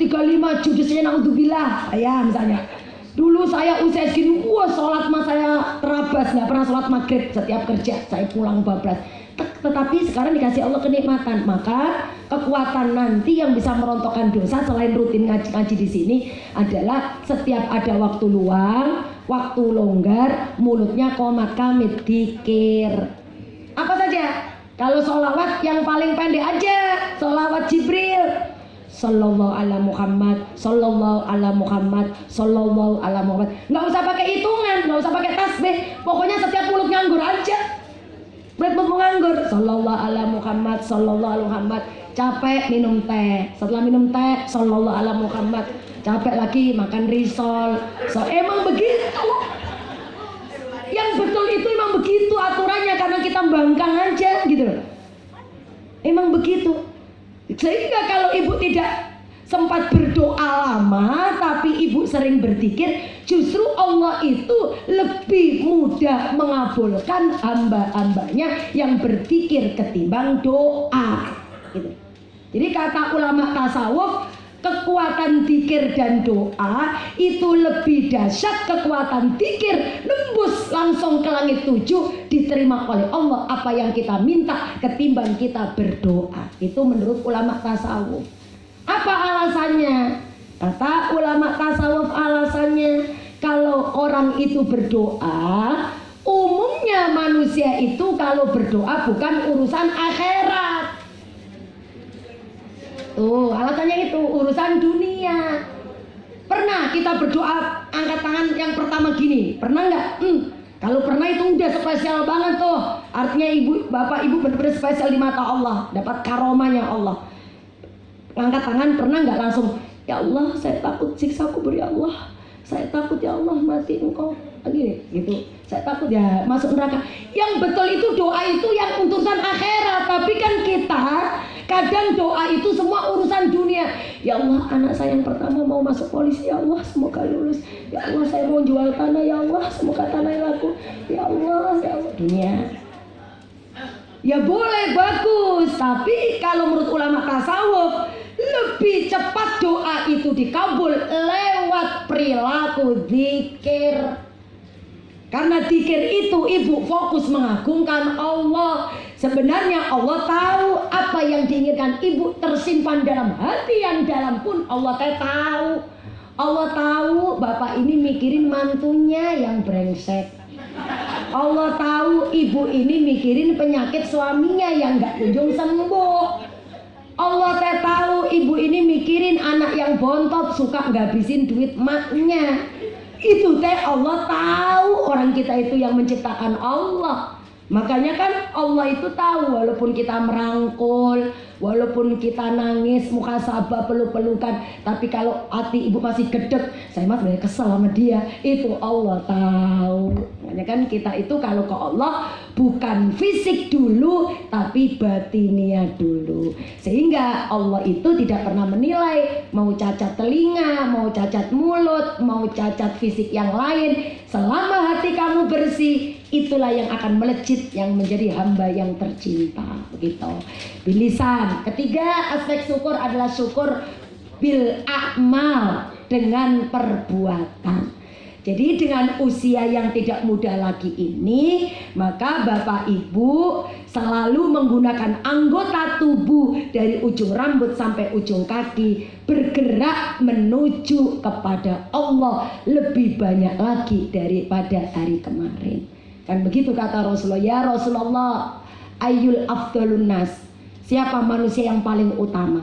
35 judusnya naudzubillah ya misalnya. Dulu saya usia segini, wah sholat mah saya terabas, nggak pernah sholat maghrib setiap kerja, saya pulang bablas. Tetapi sekarang dikasih Allah kenikmatan, maka kekuatan nanti yang bisa merontokkan dosa selain rutin ngaji-ngaji di sini adalah setiap ada waktu luang, waktu longgar, mulutnya qomat kamit dikir. Apa saja? Kalau sholawat yang paling pendek aja, sholawat Jibril, sallallahu ala Muhammad, sallallahu ala Muhammad, sallallahu ala Muhammad. Nggak usah pakai hitungan, nggak usah pakai tasbih, pokoknya setiap mulut nganggur aja. Mulut nganggur, sallallahu ala Muhammad, sallallahu ala Muhammad. Capek minum teh, setelah minum teh, sallallahu ala Muhammad. Capek lagi makan risol. So emang begitu. Yang betul itu emang begitu aturannya karena kita bangkang aja gitu loh. Emang begitu. Sehingga kalau ibu tidak sempat berdoa lama tapi ibu sering berzikir, justru Allah itu lebih mudah mengabulkan hamba-hambanya yang berzikir ketimbang doa gitu. Jadi kata ulama tasawuf, kekuatan zikir dan doa itu lebih dahsyat. Kekuatan zikir nembus langsung ke langit 7, diterima oleh Allah apa yang kita minta ketimbang kita berdoa. Itu menurut ulama tasawuf. Apa alasannya? Kata ulama tasawuf alasannya, kalau orang itu berdoa, umumnya manusia itu kalau berdoa bukan urusan akhirat. Tuh, alasannya itu urusan dunia. Pernah kita berdoa angkat tangan yang pertama gini? Pernah nggak? Kalau pernah itu udah spesial banget tuh. Artinya ibu, bapak, ibu benar-benar spesial di mata Allah, dapat karomahnya Allah. Angkat tangan pernah nggak langsung? Ya Allah, saya takut siksa kubur ya Allah. Saya takut ya Allah mati engkau. Gini, gitu. Saya takut ya masuk neraka. Yang betul itu doa itu yang urusan akhirat. Tapi kan kita kadang doa itu semua urusan dunia. Ya Allah, anak saya yang pertama mau masuk polisi, ya Allah semoga lulus. Ya Allah, saya mau jual tanah, ya Allah semoga tanahnya laku. Ya Allah, ya Allah. Dunia. Ya boleh, bagus. Tapi kalau menurut ulama tasawuf, lebih cepat doa itu dikabul lewat perilaku zikir. Karena zikir itu ibu fokus mengagungkan Allah. Sebenarnya Allah tahu apa yang diinginkan ibu tersimpan dalam hati yang dalam pun Allah tahu. Allah tahu bapak ini mikirin mantunya yang brengsek. Allah tahu ibu ini mikirin penyakit suaminya yang gak kunjung sembuh. Allah tahu ibu ini mikirin anak yang bontot suka ngabisin duit maknya. Itu Allah tahu. Orang kita itu yang menciptakan Allah. Makanya kan Allah itu tahu walaupun kita merangkul, walaupun kita nangis, muka sabah, peluk-pelukan, tapi kalau hati ibu masih gedek, saya mah sebenarnya kesel sama dia. Itu Allah tahu. Makanya kan kita itu kalau ke Allah bukan fisik dulu tapi batinia dulu. Sehingga Allah itu tidak pernah menilai mau cacat telinga, mau cacat mulut, mau cacat fisik yang lain. Selama hati kamu bersih, itulah yang akan melejit, yang menjadi hamba yang tercinta. Begitu. Bilisan. Ketiga aspek syukur adalah syukur bil a'mal, dengan perbuatan. Jadi dengan usia yang tidak muda lagi ini, maka Bapak Ibu selalu menggunakan anggota tubuh dari ujung rambut sampai ujung kaki bergerak menuju kepada Allah lebih banyak lagi daripada hari kemarin. Kan begitu kata Rasulullah, ya Rasulullah, ayyul afdalun nas, siapa manusia yang paling utama?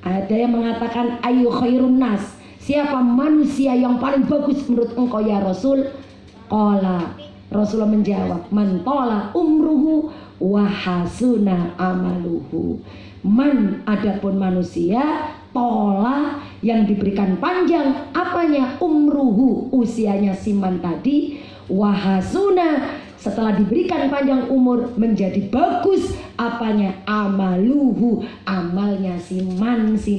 Ada yang mengatakan ayyu khairun nas, siapa manusia yang paling bagus menurut engkau ya Rasul? Qala, Rasulullah menjawab, man tola umruhu wa hasuna amaluhu. Man, adapun manusia, tola, yang diberikan panjang apanya? Umruhu, usianya siman tadi, wa hasuna, setelah diberikan panjang umur menjadi bagus apanya? Amaluhu, amalnya si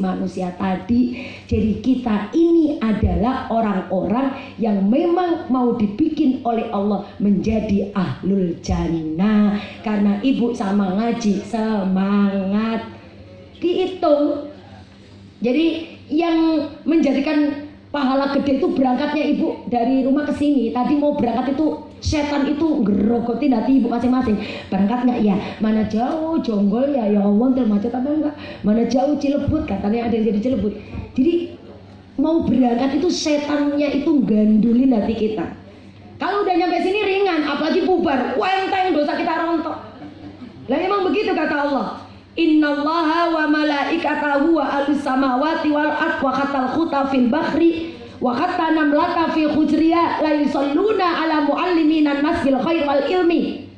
manusia tadi. Jadi kita ini adalah orang-orang yang memang mau dibikin oleh Allah menjadi ahlul jannah. Karena ibu sama ngaji, semangat dihitung. Jadi yang menjadikan pahala gede itu berangkatnya ibu dari rumah ke sini. Tadi mau berangkat itu setan itu ngerogotin hati ibu masing-masing. Berangkat nggak ya? Mana jauh Jonggol ya, ya Allah termacet apa enggak? Mana jauh Cilebut, katanya ada yang jadi Cilebut. Jadi mau berangkat itu setannya itu gandulin hati kita. Kalau udah nyampe sini ringan, apalagi bubar, enteng dosa kita rontok. Lah emang begitu kata Allah. Innallaha wa malaikatahu wa ahlus samawati wal ard wa khatal khuta fil bakhri wa khatta namlata fi khujriya la yusalluna ala mualliminan nas bil khair wal ilmi.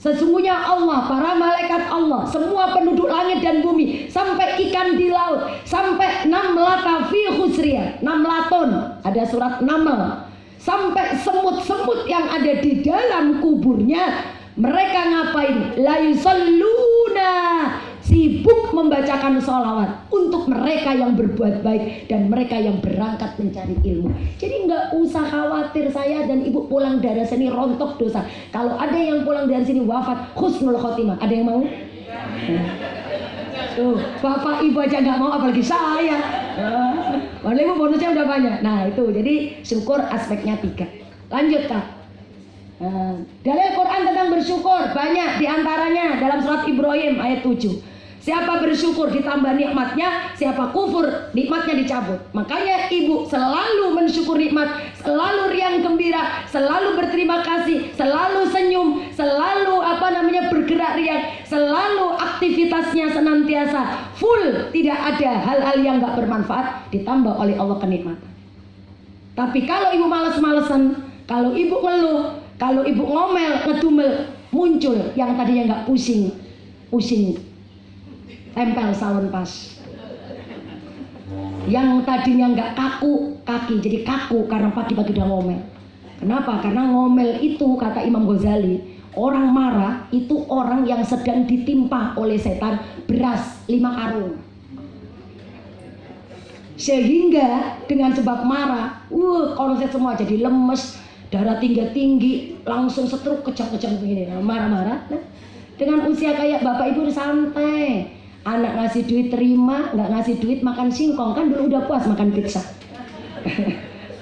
Sesungguhnya Allah, para malaikat Allah, semua penduduk langit dan bumi, sampai ikan di laut, sampai namlata fi khujriya, namlatun, ada surat Naml, sampai semut-semut yang ada di dalam kuburnya, mereka ngapain? La yusalluna, sibuk membacakan sholawat untuk mereka yang berbuat baik dan mereka yang berangkat mencari ilmu. Jadi nggak usah khawatir saya dan ibu pulang dari sini rontok dosa. Kalau ada yang pulang dari sini wafat husnul khotimah, ada yang mau? Tuh, bapak ibu aja nggak mau, apalagi saya. Padahal ibu bonusnya udah banyak. Nah itu, jadi syukur aspeknya 3. Lanjut Kak. Dalil Quran tentang bersyukur banyak, diantaranya dalam surat Ibrahim ayat 7. Siapa bersyukur ditambah nikmatnya, siapa kufur nikmatnya dicabut. Makanya ibu selalu mensyukur nikmat, selalu riang gembira, selalu berterima kasih, selalu senyum, selalu bergerak riang, selalu aktivitasnya senantiasa full, tidak ada hal-hal yang gak bermanfaat, ditambah oleh Allah kenikmatan. Tapi kalau ibu males-malesan, kalau ibu ngeluh, kalau ibu ngomel, ngedumel, muncul yang tadinya gak pusing, tempel salon pas. Yang tadinya nggak kaku, kaki jadi kaku karena pagi-pagi udah ngomel. Kenapa? Karena ngomel itu, kata Imam Ghazali, orang marah itu orang yang sedang ditimpa oleh setan beras 5 karung. Sehingga dengan sebab marah, konsep semua jadi lemes, darah tinggi, langsung stroke, kejang-kejang begini, marah-marah. Nah, dengan usia kayak bapak ibu santai. Anak ngasih duit terima, nggak ngasih duit makan singkong, kan dulu udah puas makan pizza.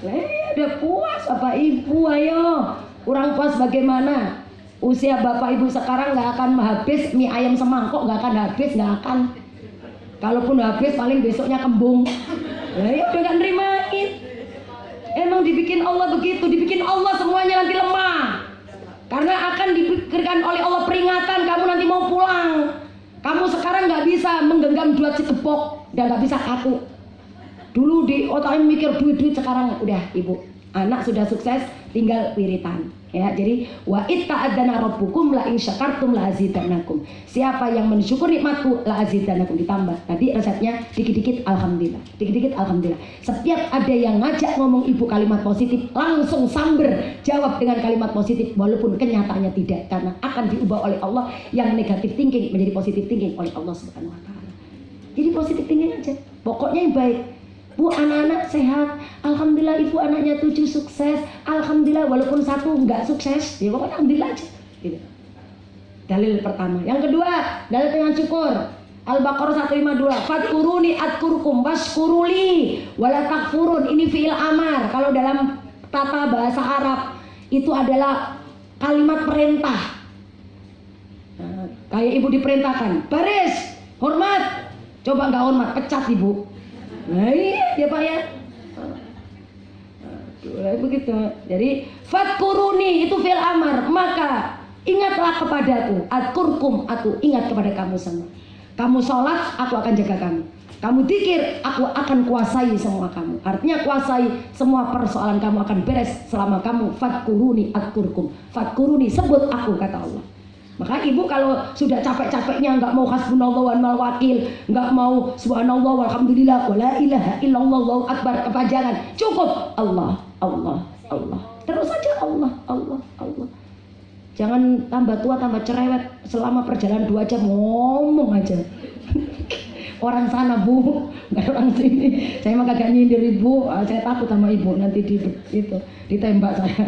Udah puas bapak ibu, ayo. Kurang puas bagaimana? Usia bapak ibu sekarang nggak akan habis mie ayam semangkok, nggak akan habis, nggak akan. Kalaupun habis paling besoknya kembung. Ya udah nggak nerimain. Emang dibikin Allah begitu, dibikin Allah semuanya nanti lemah. Karena akan diberikan oleh Allah peringatan, kamu nanti mau pulang. Kamu sekarang nggak bisa menggenggam duit sekepok dan nggak bisa kaku. Dulu di otaknya mikir duit, sekarang udah ibu Anak sudah sukses, tinggal wiritan. Ya, jadi wa itta'adzana rabbukum la in syakartum la azidannakum. Siapa yang mensyukur nikmatku la azidannakum, ditambah. Tadi resepnya dikit-dikit alhamdulillah. Dikit-dikit alhamdulillah. Setiap ada yang ngajak ngomong ibu kalimat positif, langsung samber jawab dengan kalimat positif walaupun kenyataannya tidak, karena akan diubah oleh Allah yang negatif thinking menjadi positif thinking oleh Allah Subhanahu wa taala. Jadi positif thinking aja. Pokoknya yang baik. Bu, anak-anak sehat, alhamdulillah. Ibu anaknya 7 sukses, alhamdulillah. Walaupun 1 nggak sukses, ya pokoknya alhamdulillah aja gitu. Dalil pertama. Yang kedua, dalil dengan syukur. Al-Baqarah 152. Fadkuruni adkurkum washkuruli wala takfurun. Ini fi'il amar. Kalau dalam tata bahasa Arab itu adalah kalimat perintah. Nah, kayak ibu diperintahkan, baris, hormat. Coba nggak hormat, pecat ibu. Nah iya ya Pak ya. Begitu. Jadi fadkuruni itu fi'il amar, maka ingatlah kepadaku. Adkurkum, aku ingat kepada kamu semua. Kamu sholat, aku akan jaga kamu. Kamu dzikir, aku akan kuasai semua kamu. Artinya kuasai semua persoalan kamu akan beres selama kamu fadkuruni adkurkum. Fadkuruni, sebut aku, kata Allah. Maka ibu kalau sudah capek-capeknya nggak mau hasbunallah wa ni'mal wakil, nggak mau subhanallah walhamdulillah wala ilaha illallah wallahu akbar, kepanjangan, cukup Allah, Allah, Allah. Terus saja Allah, Allah, Allah. Jangan tambah tua tambah cerewet, selama perjalanan 2 jam ngomong aja. Orang sana bu, nggak orang sini. Saya mah kagak nyindir ibu, saya takut sama ibu nanti ditembak saya.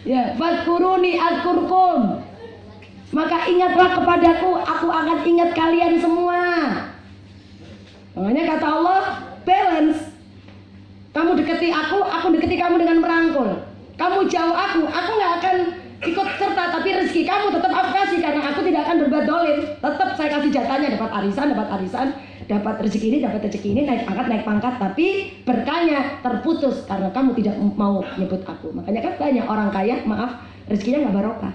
Ya, fadkuruni adkurkum. Maka ingatlah kepadaku, aku akan ingat kalian semua. Makanya kata Allah, balance. Kamu deketi aku deketi kamu dengan merangkul. Kamu jauh aku nggak akan ikut serta, tapi rezeki kamu tetap aku kasih, karena aku tidak akan berbuat dolim. Tetap saya kasih jatahnya, dapat arisan, dapat rezeki ini, naik pangkat, tapi berkahnya terputus karena kamu tidak mau nyebut aku. Makanya kan banyak orang kaya, maaf, rezekinya nggak barokah.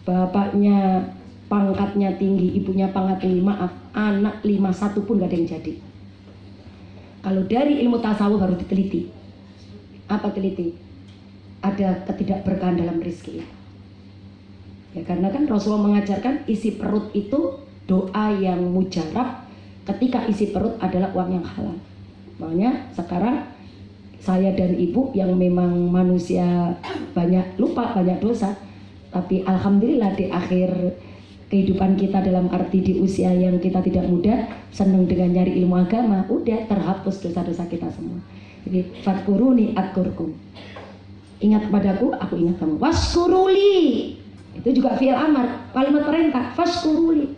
Bapaknya pangkatnya tinggi, ibunya pangkat tinggi, maaf, anak 5-1 pun gak ada yang jadi. Kalau dari ilmu tasawuf harus diteliti. Apa teliti? Ada ketidakberkahan dalam rezeki. Ya karena kan Rasulullah mengajarkan isi perut itu doa yang mujarab ketika isi perut adalah uang yang halal. Makanya sekarang saya dan ibu yang memang manusia banyak lupa, banyak dosa, tapi alhamdulillah di akhir kehidupan kita dalam arti di usia yang kita tidak muda, senang dengan nyari ilmu agama, udah terhapus dosa-dosa kita semua. Jadi fadkuruni adkurkum. Ingat kepadaku, aku ingat kamu. Washkuruli. Itu juga fi'il amar, kalimat perintah. Washkuruli.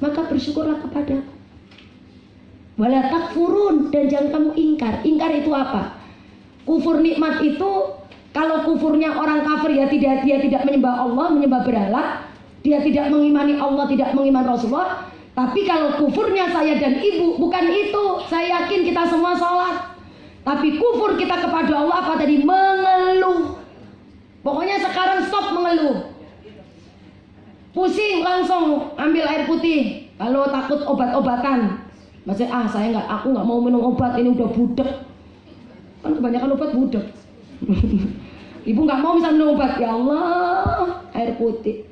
Maka bersyukurlah kepadaku. Wala takfurun, dan jangan kamu ingkar. Ingkar itu apa? Kufur nikmat itu, kalau kufurnya orang kafir ya dia tidak menyembah Allah, menyembah berhala, dia tidak mengimani Allah, tidak mengimani Rasulullah. Tapi kalau kufurnya saya dan ibu, bukan itu. Saya yakin kita semua sholat, tapi kufur kita kepada Allah apa tadi? Mengeluh. Pokoknya sekarang stop mengeluh. Pusing langsung ambil air putih. Kalau takut obat-obatan, maksudnya aku nggak mau minum obat, ini udah budek. Kan kebanyakan obat budek. Ibu nggak mau bisa minum obat, ya Allah, air putih.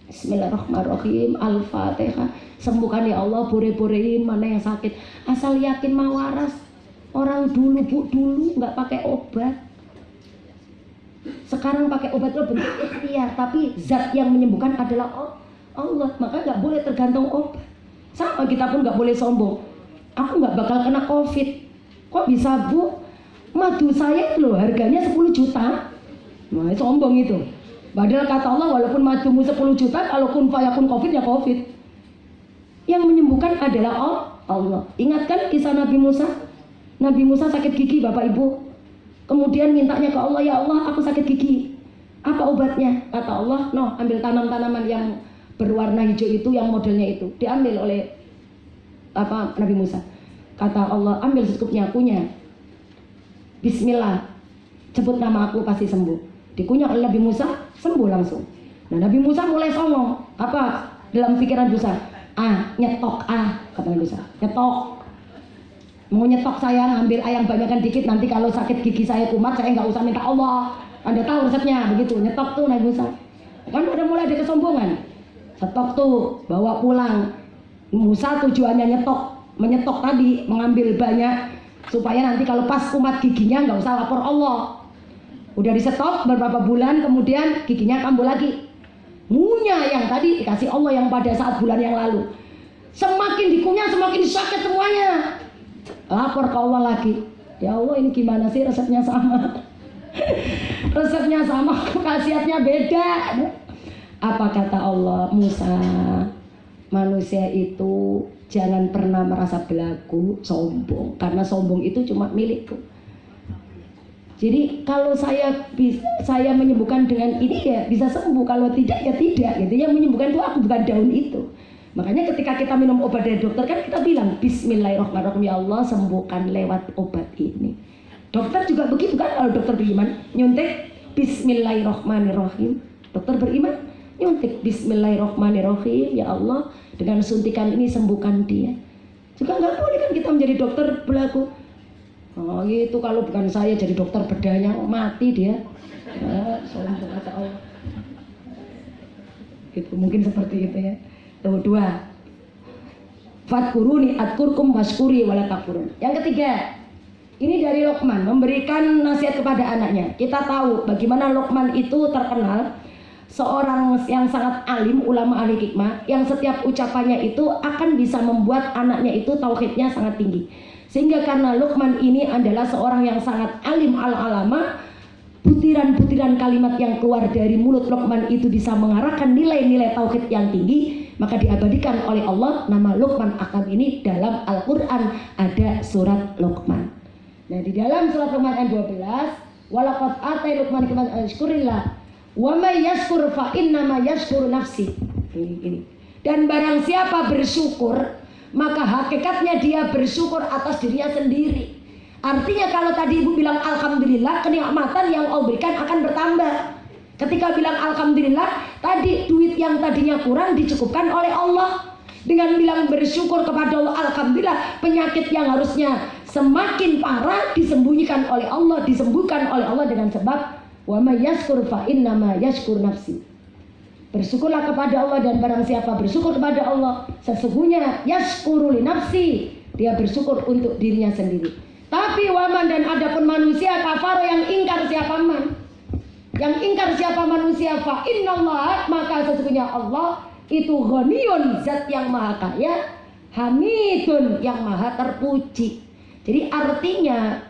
Bismillahirrahmanirrahim, Al-Fatihah. Sembuhkan ya Allah, bore-borein mana yang sakit. Asal yakin mau waras. Orang dulu nggak pakai obat. Sekarang pakai obat itu bentuk ikhtiar, tapi zat yang menyembuhkan adalah Allah. Maka nggak boleh tergantung obat. Sama kita pun nggak boleh sombong. Aku nggak bakal kena COVID. Kok bisa bu? Madu saya loh harganya 10 juta. Nah sombong itu. Padahal kata Allah walaupun madumu 10 juta, kalau kun fayakun COVID ya COVID. Yang menyembuhkan adalah Allah. Ingatkan kisah Nabi Musa. Nabi Musa sakit gigi Bapak Ibu. Kemudian mintanya ke Allah, ya Allah aku sakit gigi. Apa obatnya? Kata Allah, ambil tanaman yang berwarna hijau itu, yang modelnya itu. Diambil oleh Nabi Musa. Kata Allah, ambil secukupnya, kunyah. Bismillah, sebut nama aku pasti sembuh. Dikunyah oleh Nabi Musa, sembuh langsung. Nah Nabi Musa mulai songong. Apa? Dalam pikiran Musa, nyetok kata Nabi Musa, nyetok. Mau nyetok saya ngambil ayam banyakkan dikit, nanti kalau sakit gigi saya kumat saya nggak usah minta Allah. Anda tahu resepnya begitu, nyetok tuh Nabi Musa. Kan udah mulai ada kesombongan. Stok tuh bawa pulang. Musa tujuannya menyetok tadi, mengambil banyak supaya nanti kalau pas kumat giginya nggak usah lapor Allah. Udah disetok beberapa bulan kemudian giginya kambuh lagi. Ngunyah yang tadi dikasih Allah yang pada saat bulan yang lalu. Semakin dikunyah semakin sakit semuanya. Lapor ke Allah lagi. Ya Allah, ini gimana sih, resepnya sama. Resepnya sama, khasiatnya beda. Apa kata Allah? Musa, manusia itu jangan pernah merasa belagu, sombong. Karena sombong itu cuma milikku. Jadi kalau saya menyembuhkan dengan ini ya bisa sembuh, kalau tidak ya tidak. Gitu. Yang menyembuhkan itu aku, bukan daun itu. Makanya ketika kita minum obat dari dokter kan kita bilang Bismillahirrahmanirrahim, ya Allah sembuhkan lewat obat ini. Dokter juga begitu kan, kalau dokter beriman nyuntik Bismillahirrahmanirrahim. Dokter beriman nyuntik Bismillahirrahmanirrahim, ya Allah dengan suntikan ini sembuhkan dia. Juga nggak boleh kan kita menjadi dokter belagu. Oh itu kalau bukan saya jadi dokter bedanya mati dia. Sombong kata Allah. Gitu, mungkin seperti itu ya. Tuh, 2. Fadkuruni adkurkum washkuri wala takfurun. Yang ketiga, ini dari Luqman memberikan nasihat kepada anaknya. Kita tahu bagaimana Luqman itu terkenal seorang yang sangat alim, ulama ahli hikmah, yang setiap ucapannya itu akan bisa membuat anaknya itu tauhidnya sangat tinggi. Sehingga karena Luqman ini adalah seorang yang sangat alim al-alama, butiran-butiran kalimat yang keluar dari mulut Luqman itu bisa mengarahkan nilai-nilai tauhid yang tinggi. Maka diabadikan oleh Allah nama Luqman Hakim ini dalam Al-Quran, ada surat Luqman. Nah di dalam surat Luqman ayat 12, walaqad atai Luqman hikmatan an yashkurillah wa may yashkur fa innama yashkuru nafsi. Ini. Dan barang siapa bersyukur, maka hakikatnya dia bersyukur atas dirinya sendiri. Artinya kalau tadi ibu bilang alhamdulillah, kenikmatan yang Allah berikan akan bertambah. Ketika bilang alhamdulillah, tadi duit yang tadinya kurang dicukupkan oleh Allah. Dengan bilang bersyukur kepada Allah, alhamdulillah, penyakit yang harusnya semakin parah disembuhkan oleh Allah dengan sebab wa may yashkur fa innama yashkur nafsi. Bersyukurlah kepada Allah, dan barang siapa bersyukur kepada Allah, sesungguhnya yashkuru li nafsi, dia bersyukur untuk dirinya sendiri. Tapi waman, dan adapun manusia kafaro yang ingkar siapa man, yang ingkar siapa manusia, fa innallaha, maka sesungguhnya Allah itu ghaniyun, zat yang maha kaya, hamidun, yang maha terpuji. Jadi artinya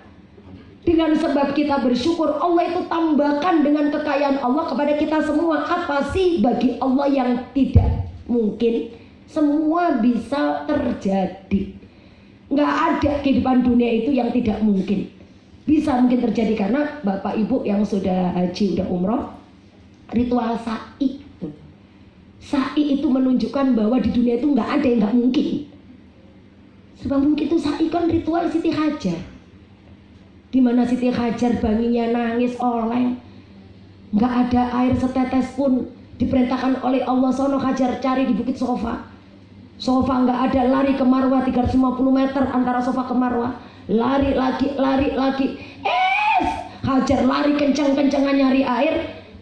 dengan sebab kita bersyukur, Allah itu tambahkan dengan kekayaan Allah kepada kita semua. Apa sih bagi Allah yang tidak mungkin? Semua bisa terjadi. Nggak ada kehidupan dunia itu yang tidak mungkin. Bisa mungkin terjadi karena Bapak Ibu yang sudah haji, udah umroh, ritual sa'i. Sa'i itu menunjukkan bahwa di dunia itu nggak ada yang nggak mungkin. Sebab mungkin itu sa'i kan ritual Siti Hajar. Di mana Siti Hajar banginya nangis oleh, nggak ada air setetes pun, diperintahkan oleh Allah sono Hajar cari di Bukit Sofa. Sofa nggak ada, lari ke Marwah 350 meter antara Sofa ke Marwah. Lari lagi, Hajar lari kencang-kencangan nyari air.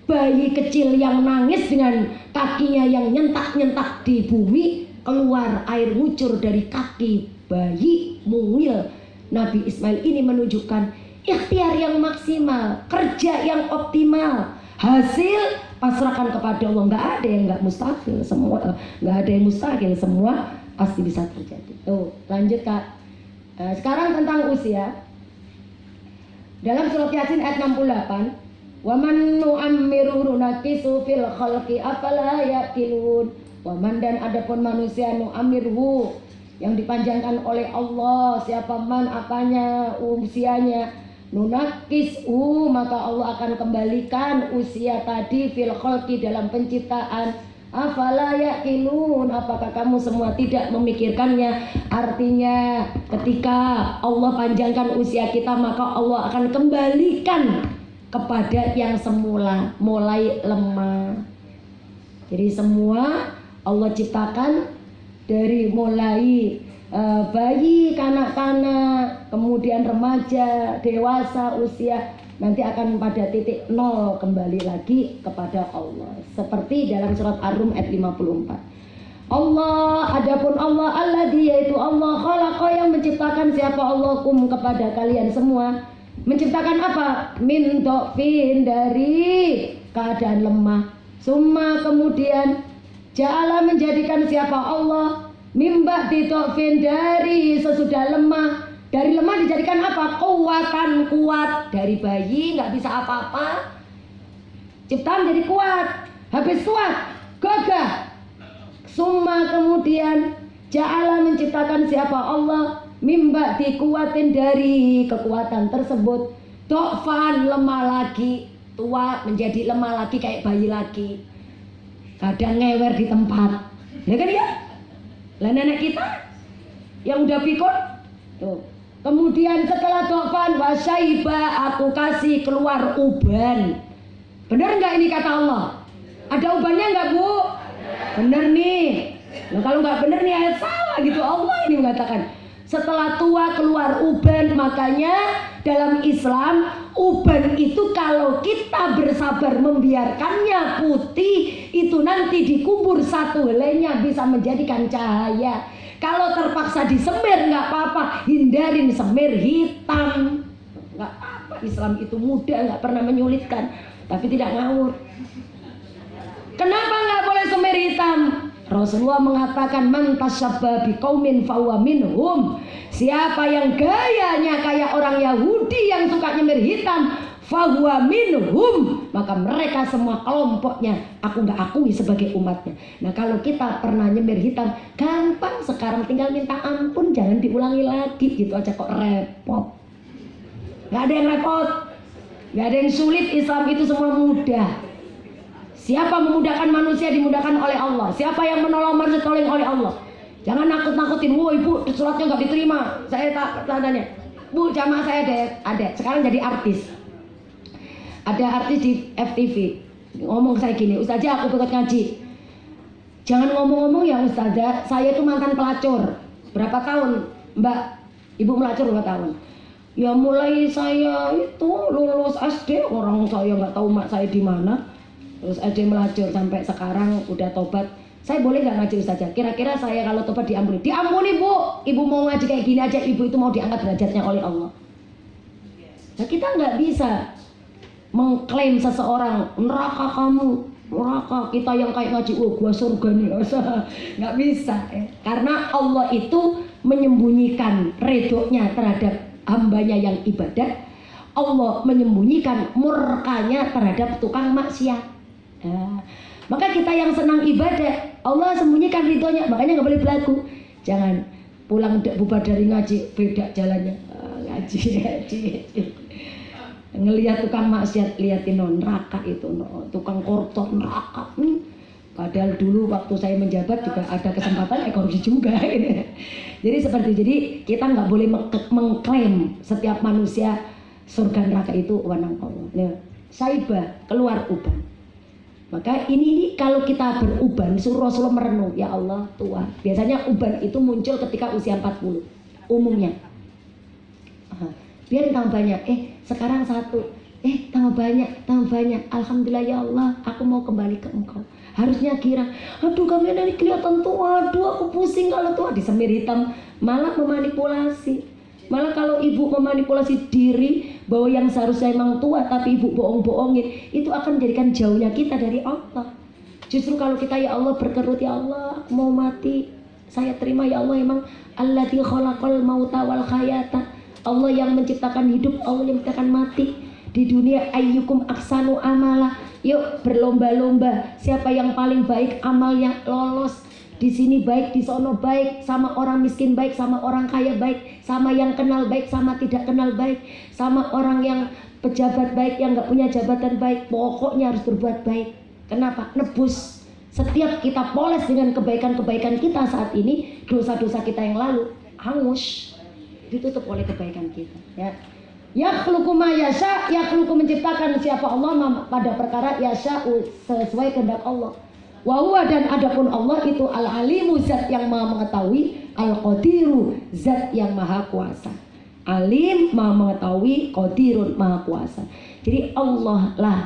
Bayi kecil yang nangis dengan kakinya yang nyentak-nyentak di bumi, keluar air ngucur dari kaki bayi mungil. Nabi Ismail ini menunjukkan ikhtiar yang maksimal, kerja yang optimal, hasil pasrahkan kepada Allah. Nggak ada yang nggak mustahil, semua nggak ada yang mustahil, semua pasti bisa terjadi. Tuh lanjut Kak. Nah, sekarang tentang usia. Dalam surat Yasin ayat 68, wa man nu'ammiru nunakisu fil khalqi afala yaqilun. Wa man, dan adapun manusia nu'ammirhu, yang dipanjangkan oleh Allah, siapa man apanya usianya, nunakisu, maka Allah akan kembalikan usia tadi fil khalqi, dalam penciptaan. Afala yaqilun, apakah kamu semua tidak memikirkannya? Artinya ketika Allah panjangkan usia kita, maka Allah akan kembalikan kepada yang semula, mulai lemah. Jadi semua Allah ciptakan dari mulai bayi, kanak-kanak, kemudian remaja, dewasa, usia, nanti akan pada titik nol kembali lagi kepada Allah. Seperti dalam surat Ar-Rum ayat 54. Allah, adapun Allah alladzi, yaitu Allah, khalaqa, yang menciptakan. Siapa Allah? Kum, kepada kalian semua. Menciptakan apa? Min dhofin, dari keadaan lemah. Summa, kemudian ja'ala, menjadikan. Siapa Allah? Mimba dhofin, dari sesudah lemah. Dari lemah dijadikan apa? Kuatan, kuat. Dari bayi nggak bisa apa-apa, ciptaan jadi kuat. Habis kuat, gagah. Summa, kemudian ja'ala, menciptakan. Siapa Allah? Mimba dikuatin, dari kekuatan tersebut. Dhofan, lemah lagi. Tua menjadi lemah lagi, kayak bayi lagi. Kadang ngewer di tempat, ya kan ya? Lah nenek kita yang udah pikun tuh. Kemudian setelah dhofan wasyaiba, aku kasih keluar uban. Bener nggak ini kata Allah? Ada ubannya nggak, Bu? Bener nih. Nah, kalau nggak bener nih ayat salah gitu. Allah ini mengatakan setelah tua keluar uban. Makanya dalam Islam uban itu kalau kita bersabar membiarkannya putih, itu nanti dikubur satu helainya bisa menjadikan cahaya. Kalau terpaksa disemir nggak apa-apa, hindarin semir hitam. Nggak apa, Islam itu mudah, nggak pernah menyulitkan, tapi tidak ngawur. Kenapa nggak boleh semir hitam? Rasulullah mengatakan man tasyabbaha biqaumin fahuwa minhum. Siapa yang gayanya kayak orang Yahudi yang suka nyemir hitam, fahuwa minhum, maka mereka semua kelompoknya. Aku nggak akui sebagai umatnya. Nah, kalau kita pernah nyemir hitam, gampang sekarang, tinggal minta ampun, jangan diulangi lagi, gitu aja kok repot. Nggak ada yang repot, nggak ada yang sulit. Islam itu semua mudah. Siapa memudahkan manusia dimudahkan oleh Allah. Siapa yang menolong manusia ditolong oleh Allah. Jangan nakut-nakutin. Wah, ibu suratnya nggak diterima. Saya tak tandanya. Bu, jamaah saya ada. Sekarang jadi artis. Ada artis di FTV ngomong saya gini, Ustazah aku ikut ngaji. Jangan ngomong-ngomong ya Ustazah, saya itu mantan pelacur. Berapa tahun Mbak? Ibu melacur berapa tahun? Ya mulai saya itu lulus SD, orang saya nggak tahu mak saya di mana. Terus SD melacur sampai sekarang udah tobat. Saya boleh nggak ngaji Ustazah? Kira-kira saya kalau tobat diampuni? Diampuni Bu. Ibu mau ngaji kayak gini aja, ibu itu mau diangkat derajatnya oleh Allah. Nah, kita nggak bisa mengklaim seseorang, neraka kamu, neraka kita yang kayak ngaji, oh gua surga nih, nggak bisa ya. Karena Allah itu menyembunyikan ridhonya terhadap hambanya yang ibadat, Allah menyembunyikan murkanya terhadap tukang maksiat. Nah, maka kita yang senang ibadah, Allah sembunyikan ridhonya, makanya nggak boleh berlaku. Jangan pulang bubar dari ngaji beda jalannya, ngaji. Ngelihat tukang maksiat, liatin neraka itu, tukang koruptor neraka. Padahal dulu waktu saya menjabat juga ada kesempatan korupsi juga. Jadi kita nggak boleh mengklaim setiap manusia surga neraka itu wewenang Allah. Nah, saibah, keluar uban. Maka ini kalau kita beruban, suruh Rasulullah merenung, ya Allah tua. Biasanya uban itu muncul ketika usia 40 umumnya. Biar tambah banyak, sekarang 1, tambah banyak. Alhamdulillah ya Allah, aku mau kembali ke Engkau. Harusnya kira, aduh kami ini kelihatan tua, aduh aku pusing kalau tua. Disemir hitam, malah memanipulasi. Malah kalau ibu memanipulasi diri bahwa yang seharusnya emang tua tapi ibu bohong-bohongin, itu akan menjadikan jauhnya kita dari Allah. Justru kalau kita ya Allah berkerut, ya Allah aku mau mati, saya terima ya Allah, emang Alladzi khalaqal mauta wal hayata, Allah yang menciptakan hidup, Allah yang menciptakan mati. Di dunia ayyukum ahsanu amala, yuk berlomba-lomba siapa yang paling baik amalnya, lolos. Di sini baik, di sono baik, sama orang miskin baik, sama orang kaya baik, sama yang kenal baik, sama tidak kenal baik, sama orang yang pejabat baik, yang nggak punya jabatan baik. Pokoknya harus berbuat baik. Kenapa? Nebus. Setiap kita poles dengan kebaikan-kebaikan kita saat ini, dosa-dosa kita yang lalu hangus, ditutup oleh kebaikan kita. Ya. Yakhluqu ma yasha, yakhluqu menciptakan siapa Allah pada perkara yasha sesuai kehendak Allah. Wa huwa, dan adapun Allah itu al-alimu, zat yang maha mengetahui, al-qadiru, zat yang maha kuasa. Alim, maha mengetahui, qadirun, maha kuasa. Jadi Allah lah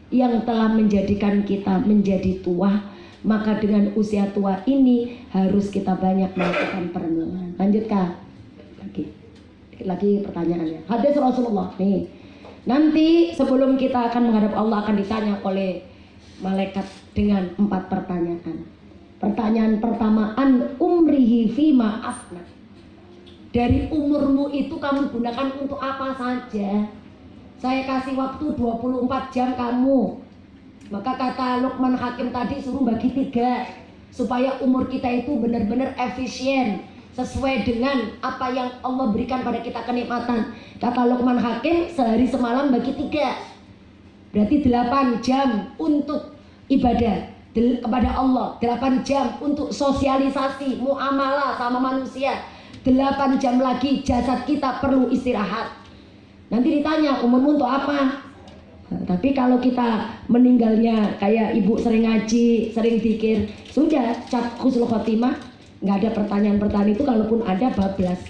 yang telah menjadikan kita menjadi tua. Maka dengan usia tua ini harus kita banyak melakukan perenungan. Lanjutkan lagi pertanyaannya. Hadis Rasulullah nih. Nanti sebelum kita akan menghadap Allah akan ditanya oleh malaikat dengan 4 pertanyaan. Pertanyaan pertama, an umrihi fima afna. Dari umurmu itu kamu gunakan untuk apa saja? Saya kasih waktu 24 jam kamu. Maka kata Luqman Hakim tadi suruh bagi 3 supaya umur kita itu benar-benar efisien sesuai dengan apa yang Allah berikan pada kita kenikmatan. Kata Luqman Hakim sehari semalam bagi 3. Berarti 8 jam untuk ibadah kepada Allah, 8 jam untuk sosialisasi, muamalah sama manusia, 8 jam lagi jasad kita perlu istirahat. Nanti ditanya umurmu untuk apa? Tapi kalau kita meninggalnya kayak ibu sering ngaji, sering zikir, sudah cap husnul khotimah, nggak ada pertanyaan-pertanyaan itu, kalaupun ada bablas.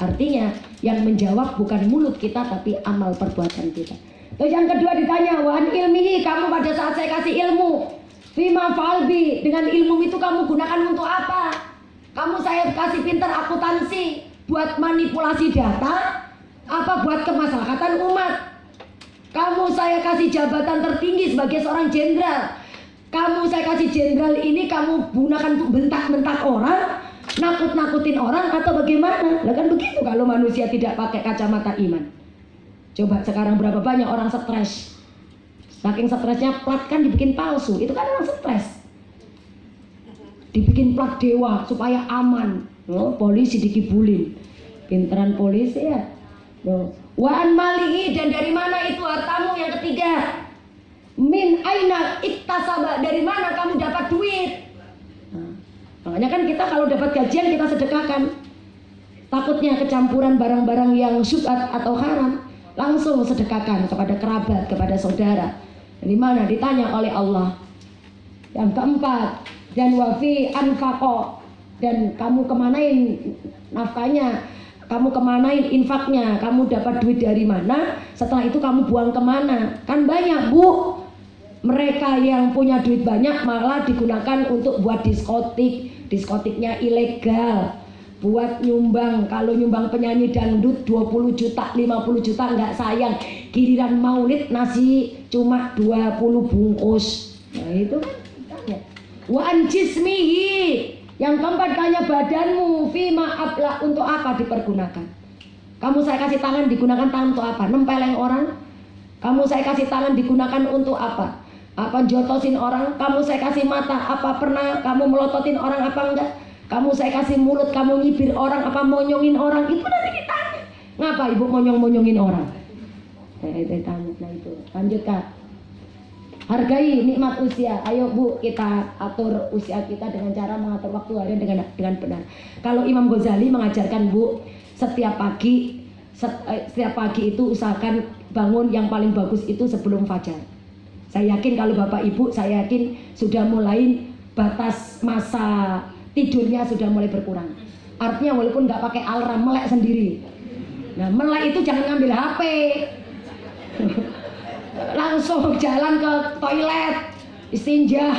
Artinya yang menjawab bukan mulut kita tapi amal perbuatan kita. Terus yang kedua ditanya, wan ilmihi, kamu pada saat saya kasih ilmu, fima falbi, dengan ilmu itu kamu gunakan untuk apa? Kamu saya kasih pinter akuntansi buat manipulasi data, apa buat kemaslahatan umat? Kamu saya kasih jabatan tertinggi sebagai seorang jenderal. Kamu saya kasih jenderal ini kamu gunakan untuk bentak-bentak orang, nakut-nakutin orang atau bagaimana? Lah kan begitu kalau manusia tidak pakai kacamata iman. Coba sekarang berapa banyak orang stres. Saking stresnya plat kan dibikin palsu. Itu kan orang stres. Dibikin plat dewa supaya aman. Oh, polisi dikibulin. Pinteran polisi ya. Oh. Wa'an malihi, dan dari mana itu hartamu? Yang ketiga, min aina iktasaba, dari mana kamu dapat duit? Nah, makanya kan kita kalau dapat gajian kita sedekahkan. Takutnya kecampuran barang-barang yang syubhat atau haram, langsung sedekahkan kepada kerabat, kepada saudara. Dari mana? Ditanya oleh Allah. Yang keempat, dan wafi anfaqo, dan kamu kemanain nafkahnya? Kamu kemanain infaknya? Kamu dapat duit dari mana? Setelah itu kamu buang kemana? Kan banyak bu, mereka yang punya duit banyak malah digunakan untuk buat diskotik. Diskotiknya ilegal. Buat nyumbang, kalau nyumbang penyanyi dangdut 20 juta, 50 juta nggak sayang. Giliran maulid nasi cuma 20 bungkus. Nah itu kan ya. Wa an jismihi, yang keempat tanya badanmu, fima abla, untuk apa dipergunakan? Kamu saya kasih tangan, digunakan tangan untuk apa? Nempeleng orang? Kamu saya kasih tangan digunakan untuk apa? Apa jotosin orang? Kamu saya kasih mata, apa pernah kamu melototin orang apa enggak? Kamu saya kasih mulut, kamu nyibir orang, apa monyongin orang? Itu nanti ditanya. Ngapa ibu monyong-monyongin orang? Ditanya, nah itu. Lanjutkan. Hargai nikmat usia. Ayo bu, kita atur usia kita dengan cara mengatur waktu harian dengan benar. Kalau Imam Ghazali mengajarkan bu, setiap pagi itu usahakan bangun yang paling bagus itu sebelum fajar. Saya yakin kalau bapak ibu, saya yakin sudah mulai batas masa tidurnya sudah mulai berkurang. Artinya walaupun nggak pakai alarm, melek sendiri. Nah melek itu jangan ngambil HP. Langsung jalan ke toilet, istinja.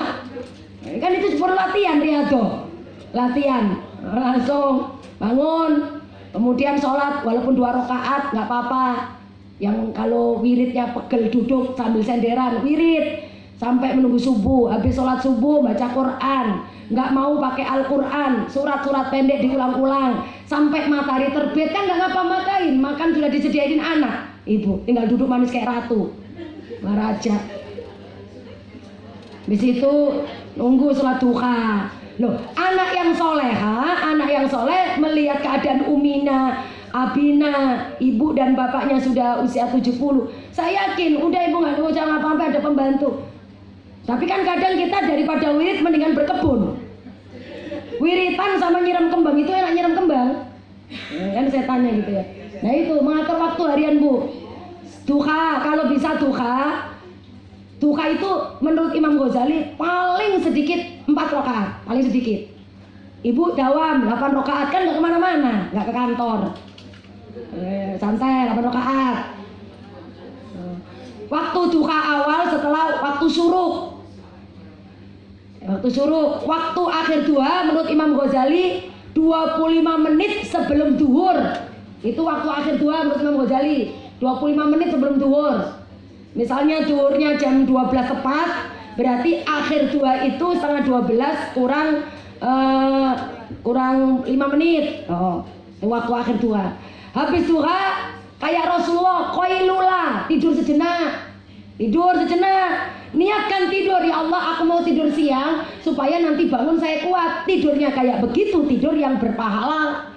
Kan itu perlu latihan, riyadhah. Latihan, langsung bangun, kemudian sholat walaupun 2 rakaat nggak apa-apa. Yang kalau wiridnya pegel duduk sambil senderan, wirid sampai menunggu subuh. Habis sholat subuh baca Quran. Nggak mau pakai Al-Quran, surat-surat pendek diulang-ulang sampai matahari terbit. Kan nggak ngapa-ngapain, makan sudah disediain anak, ibu tinggal duduk manis kayak ratu, raja. Di situ nunggu sholat duha. Loh, anak yang soleh melihat keadaan Umina, Abina, ibu dan bapaknya sudah usia 70. Saya yakin udah ibu nggak mau jangan apa-apa, ada pembantu. Tapi kan kadang kita daripada wirid mendingan berkebun. Wiritan sama nyiram kembang, itu enak nyiram kembang. Kan saya tanya gitu ya. Nah itu mengatur waktu harian bu. Duha, kalau bisa duha. Duha itu menurut Imam Ghazali paling sedikit 4 rakaat, paling sedikit. Ibu dawam 8 rakaat, kan nggak kemana-mana, nggak ke kantor. 1 Waktu duha awal setelah waktu syuruk. Waktu syuruk, waktu akhir duha menurut Imam Ghazali 25 menit sebelum duhur. Itu waktu akhir duha menurut Imam Ghazali 25 menit sebelum duhur. Misalnya duhurnya jam 12 tepat, berarti akhir duha itu setengah 12 kurang 5 menit. Waktu akhir duha. Habis duha kayak Rasulullah qailula, tidur sejenak. Tidur sejenak. Niatkan tidur, ya Allah aku mau tidur siang supaya nanti bangun saya kuat. Tidurnya kayak begitu, tidur yang berpahala.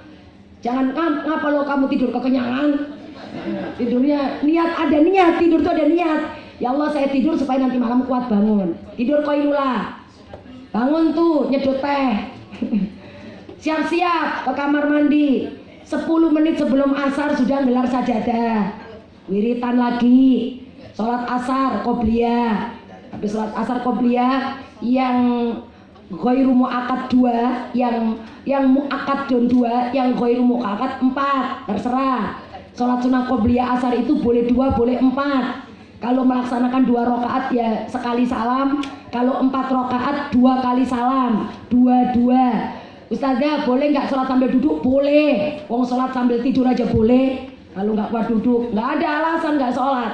Jangan ngapa lo kamu tidur kekenyangan. Tidurnya niat, ada niat, tidur tuh ada niat. Ya Allah saya tidur supaya nanti malam kuat bangun. Tidur qailula. Bangun tuh nyedot teh. Siap-siap ke kamar mandi. 10 menit sebelum asar sudah gelar sajadah. Wiritan lagi. Sholat asar qobliyah. Habis sholat asar qobliyah yang ghairu mu'akkad 2, yang mu'akkad don 2, yang ghairu mu'akkad 4, terserah. Sholat sunnah qobliyah asar itu boleh 2, boleh 4. Kalau melaksanakan 2 rakaat ya sekali salam, kalau 4 rakaat 2 kali salam, 2-2. Ustazah boleh nggak sholat sambil duduk? Boleh. Wong sholat sambil tidur aja boleh. Kalau nggak kuat duduk, nggak ada alasan nggak sholat.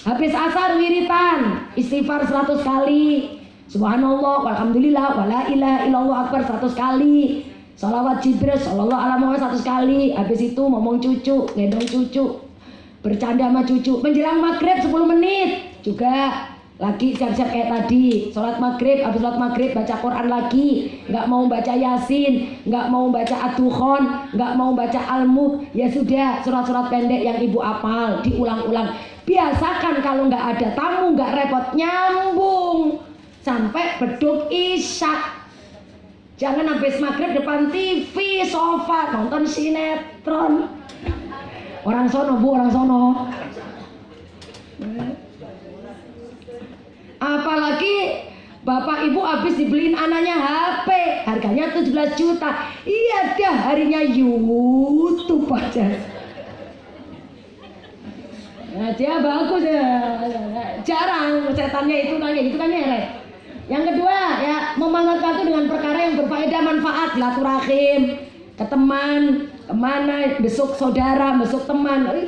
Habis asar wiritan, istighfar 100 kali, subhanallah, walhamdulillah, wala ilaha illallah akbar 100 kali, sholawat Jibril, sallallahu alaihi wasallam 100 kali. Habis itu ngomong cucu, gendong cucu, bercanda sama cucu. Menjelang maghrib 10 menit juga lagi siap-siap kayak tadi. Sholat maghrib, habis sholat maghrib baca Quran lagi. Nggak mau baca Yasin, nggak mau baca Ad-Dukhan, nggak mau baca Al-Mulk. Ya sudah, surat-surat pendek yang ibu hafal diulang-ulang. Biasakan kalau nggak ada tamu, nggak repot, nyambung sampai beduk isya. Jangan habis maghrib depan TV, sofa, nonton sinetron. Orang sono bu, orang sono. Apalagi bapak ibu habis dibeliin anaknya HP, harganya 17 juta. Iya dah, harinya YouTube aja. Nah, dia bagus ya. Jarang setannya itu nanya gitu kan ya. Yang kedua ya, memanggil waktu dengan perkara yang berfaedah, manfaat, silaturahim ke teman, kemana, besok saudara, besok teman.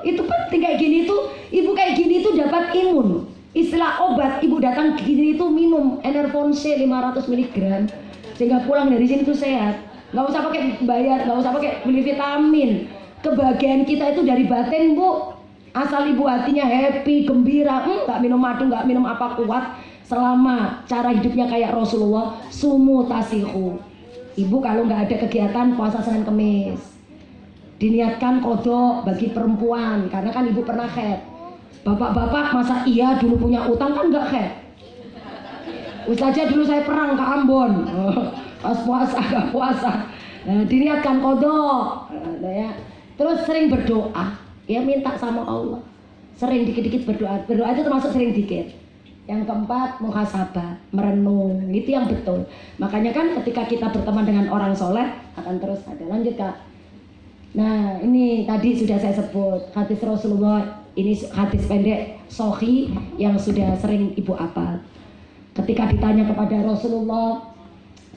Itu penting. Kayak gini tuh, ibu kayak gini tuh dapat imun. Istilah obat, ibu datang gini itu minum Enervon C 500 mg sehingga pulang dari sini tuh sehat. Nggak usah pakai bayar, nggak usah pakai beli vitamin. Kebahagiaan kita itu dari batin bu. Asal ibu hatinya happy, gembira, nggak minum madu, nggak minum apa kuat, selama cara hidupnya kayak Rasulullah, sumu tasihu. Ibu kalau nggak ada kegiatan puasa Senin Kemis, diniatkan kodok bagi perempuan, karena kan ibu pernah haid. Bapak-bapak masa iya dulu punya utang kan nggak haid? Ustazah dulu saya perang ke Ambon, pas puasa nggak puasa. Nah, diniatkan kodok, ya. Terus sering berdoa. Ya minta sama Allah. Sering dikit-dikit berdoa. Berdoa itu termasuk sering dikit. Yang keempat, muhasabah, merenung. Itu yang betul. Makanya kan ketika kita berteman dengan orang soleh akan terus ada. Lanjut Kak. Nah ini tadi sudah saya sebut hadis Rasulullah. Ini hadis pendek Sahih yang sudah sering ibu hafal. Ketika ditanya kepada Rasulullah,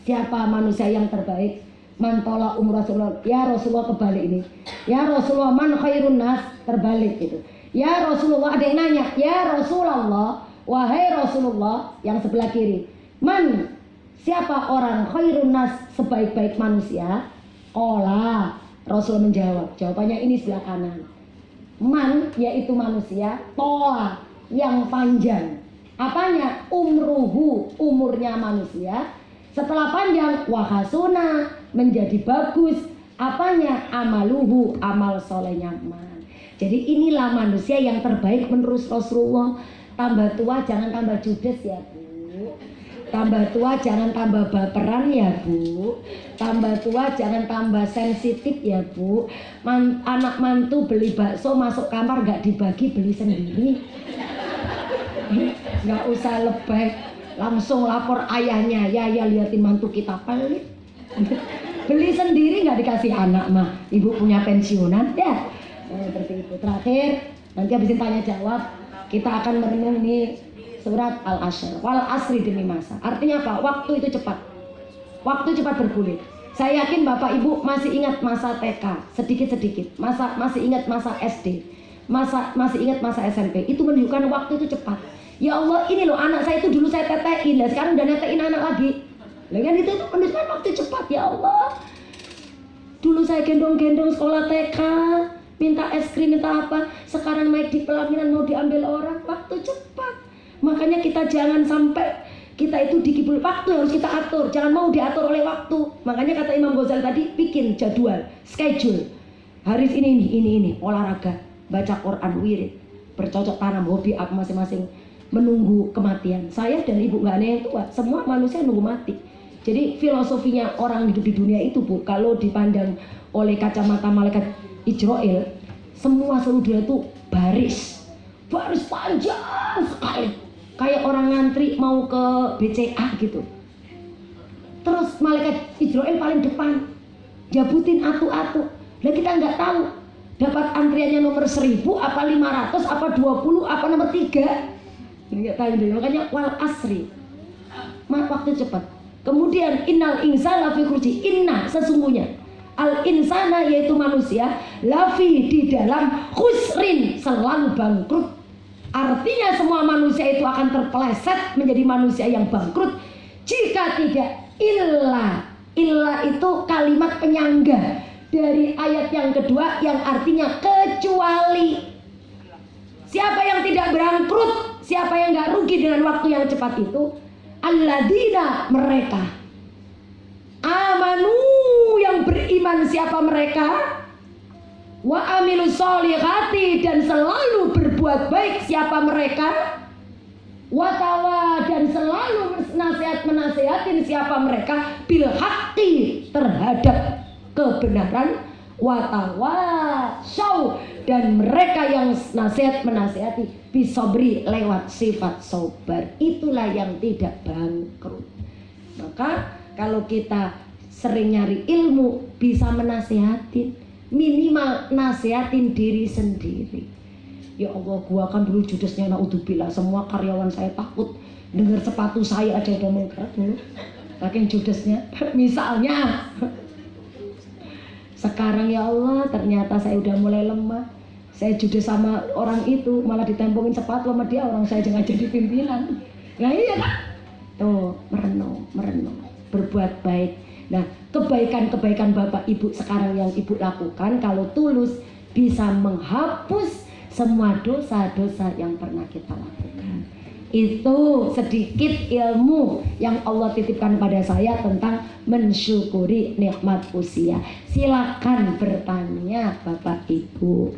siapa manusia yang terbaik? Mantola Rasulullah, ya Rasulullah kebalik ini. Ya Rasulullah man khairun nas, terbalik gitu. Ya Rasulullah, ada yang nanya, ya Rasulullah, wahai Rasulullah, yang sebelah kiri. Man, siapa orang khairun nas, sebaik-baik manusia? Qala, Rasul menjawab. Jawabannya ini sebelah kanan. Man, yaitu manusia. Tola, yang panjang. Apanya? Umruhu, umurnya manusia. Setelah panjang, wahasuna, menjadi bagus. Apanya? Amaluhu, amal solehnya man. Jadi inilah manusia yang terbaik menurut Rasulullah. Tambah tua jangan tambah judes ya bu. Tambah tua jangan tambah baperan ya bu. Tambah tua jangan tambah sensitif ya bu. Anak mantu beli bakso masuk kamar gak dibagi, beli sendiri. Gak usah lebay, langsung lapor ayahnya. Ya liatin mantu kita pelit. Beli sendiri nggak dikasih anak mah. Ibu punya pensiunan ya. Seperti itu. Terakhir nanti habisin tanya jawab. Kita akan merenungi surat Al-Asr. Wal asri, demi masa. Artinya apa? Waktu itu cepat. Waktu cepat bergulir. Saya yakin Bapak Ibu masih ingat masa TK, sedikit-sedikit. Masih ingat masa SD. Masih ingat masa SMP. Itu menunjukkan waktu itu cepat. Ya Allah, ini loh anak saya itu dulu saya tetein, dan sekarang udah netein anak lagi. Lah kan itu menunjukkan waktu cepat. Ya Allah, dulu saya gendong-gendong sekolah TK, minta es krim, minta apa. Sekarang naik di pelaminan mau diambil orang. Waktu cepat. Makanya kita jangan sampai kita itu dikibul. Waktu harus kita atur, jangan mau diatur oleh waktu. Makanya kata Imam Ghazali tadi, bikin jadwal, schedule. Hari ini, olahraga, baca Quran, wirid, bercocok tanam, hobi apa masing-masing, menunggu kematian. Saya dan Ibu nggak ada yang tua, semua manusia nunggu mati. Jadi filosofinya orang hidup di dunia itu, Bu, kalau dipandang oleh kacamata malaikat Israel, semua seluruh dunia itu baris panjang sekali, kayak orang ngantri mau ke BCA gitu. Terus malaikat Israel paling depan, jabutin atu-atu. Lah kita nggak tahu dapat antriannya nomor 1000 apa 500 apa 20 apa nomor 3. Nggak tahu deh. Makanya wal asri, waktu cepat. Kemudian innal insana lafi khusri, inna sesungguhnya al insana yaitu manusia, lafi di dalam khusrin selalu bangkrut. Artinya semua manusia itu akan terpeleset menjadi manusia yang bangkrut jika tidak illa itu kalimat penyangga dari ayat yang kedua yang artinya kecuali. Siapa yang tidak bangkrut, siapa yang gak rugi dengan waktu yang cepat itu? Alladzina, mereka amanu, yang beriman. Siapa mereka? Wa amilus solihati, dan selalu berbuat baik. Siapa mereka? Watawa, dan selalu menasihatin. Siapa mereka? Bil haqqi, terhadap kebenaran. Watawa syau, dan mereka yang nasihat menasihati bisobri, lewat sifat sobar. Itulah yang tidak bangkrut. Maka kalau kita sering nyari ilmu, bisa menasihatin, minimal nasihatin diri sendiri. Ya Allah, gua kan dulu judesnya naudzubillah, semua karyawan saya takut dengar sepatu saya aja udah menggerak dulu, saking judesnya. Misalnya sekarang ya Allah, ternyata saya udah mulai lemah. Saya judes sama orang itu, malah ditempongin sepatu sama dia, orang saya jangan jadi pimpinan. Nah iya kan? Tuh, merenung, berbuat baik. Nah, kebaikan-kebaikan Bapak Ibu sekarang yang Ibu lakukan, kalau tulus, bisa menghapus semua dosa-dosa yang pernah kita lakukan. Itu sedikit ilmu yang Allah titipkan pada saya tentang mensyukuri nikmat usia. Silakan bertanya Bapak Ibu.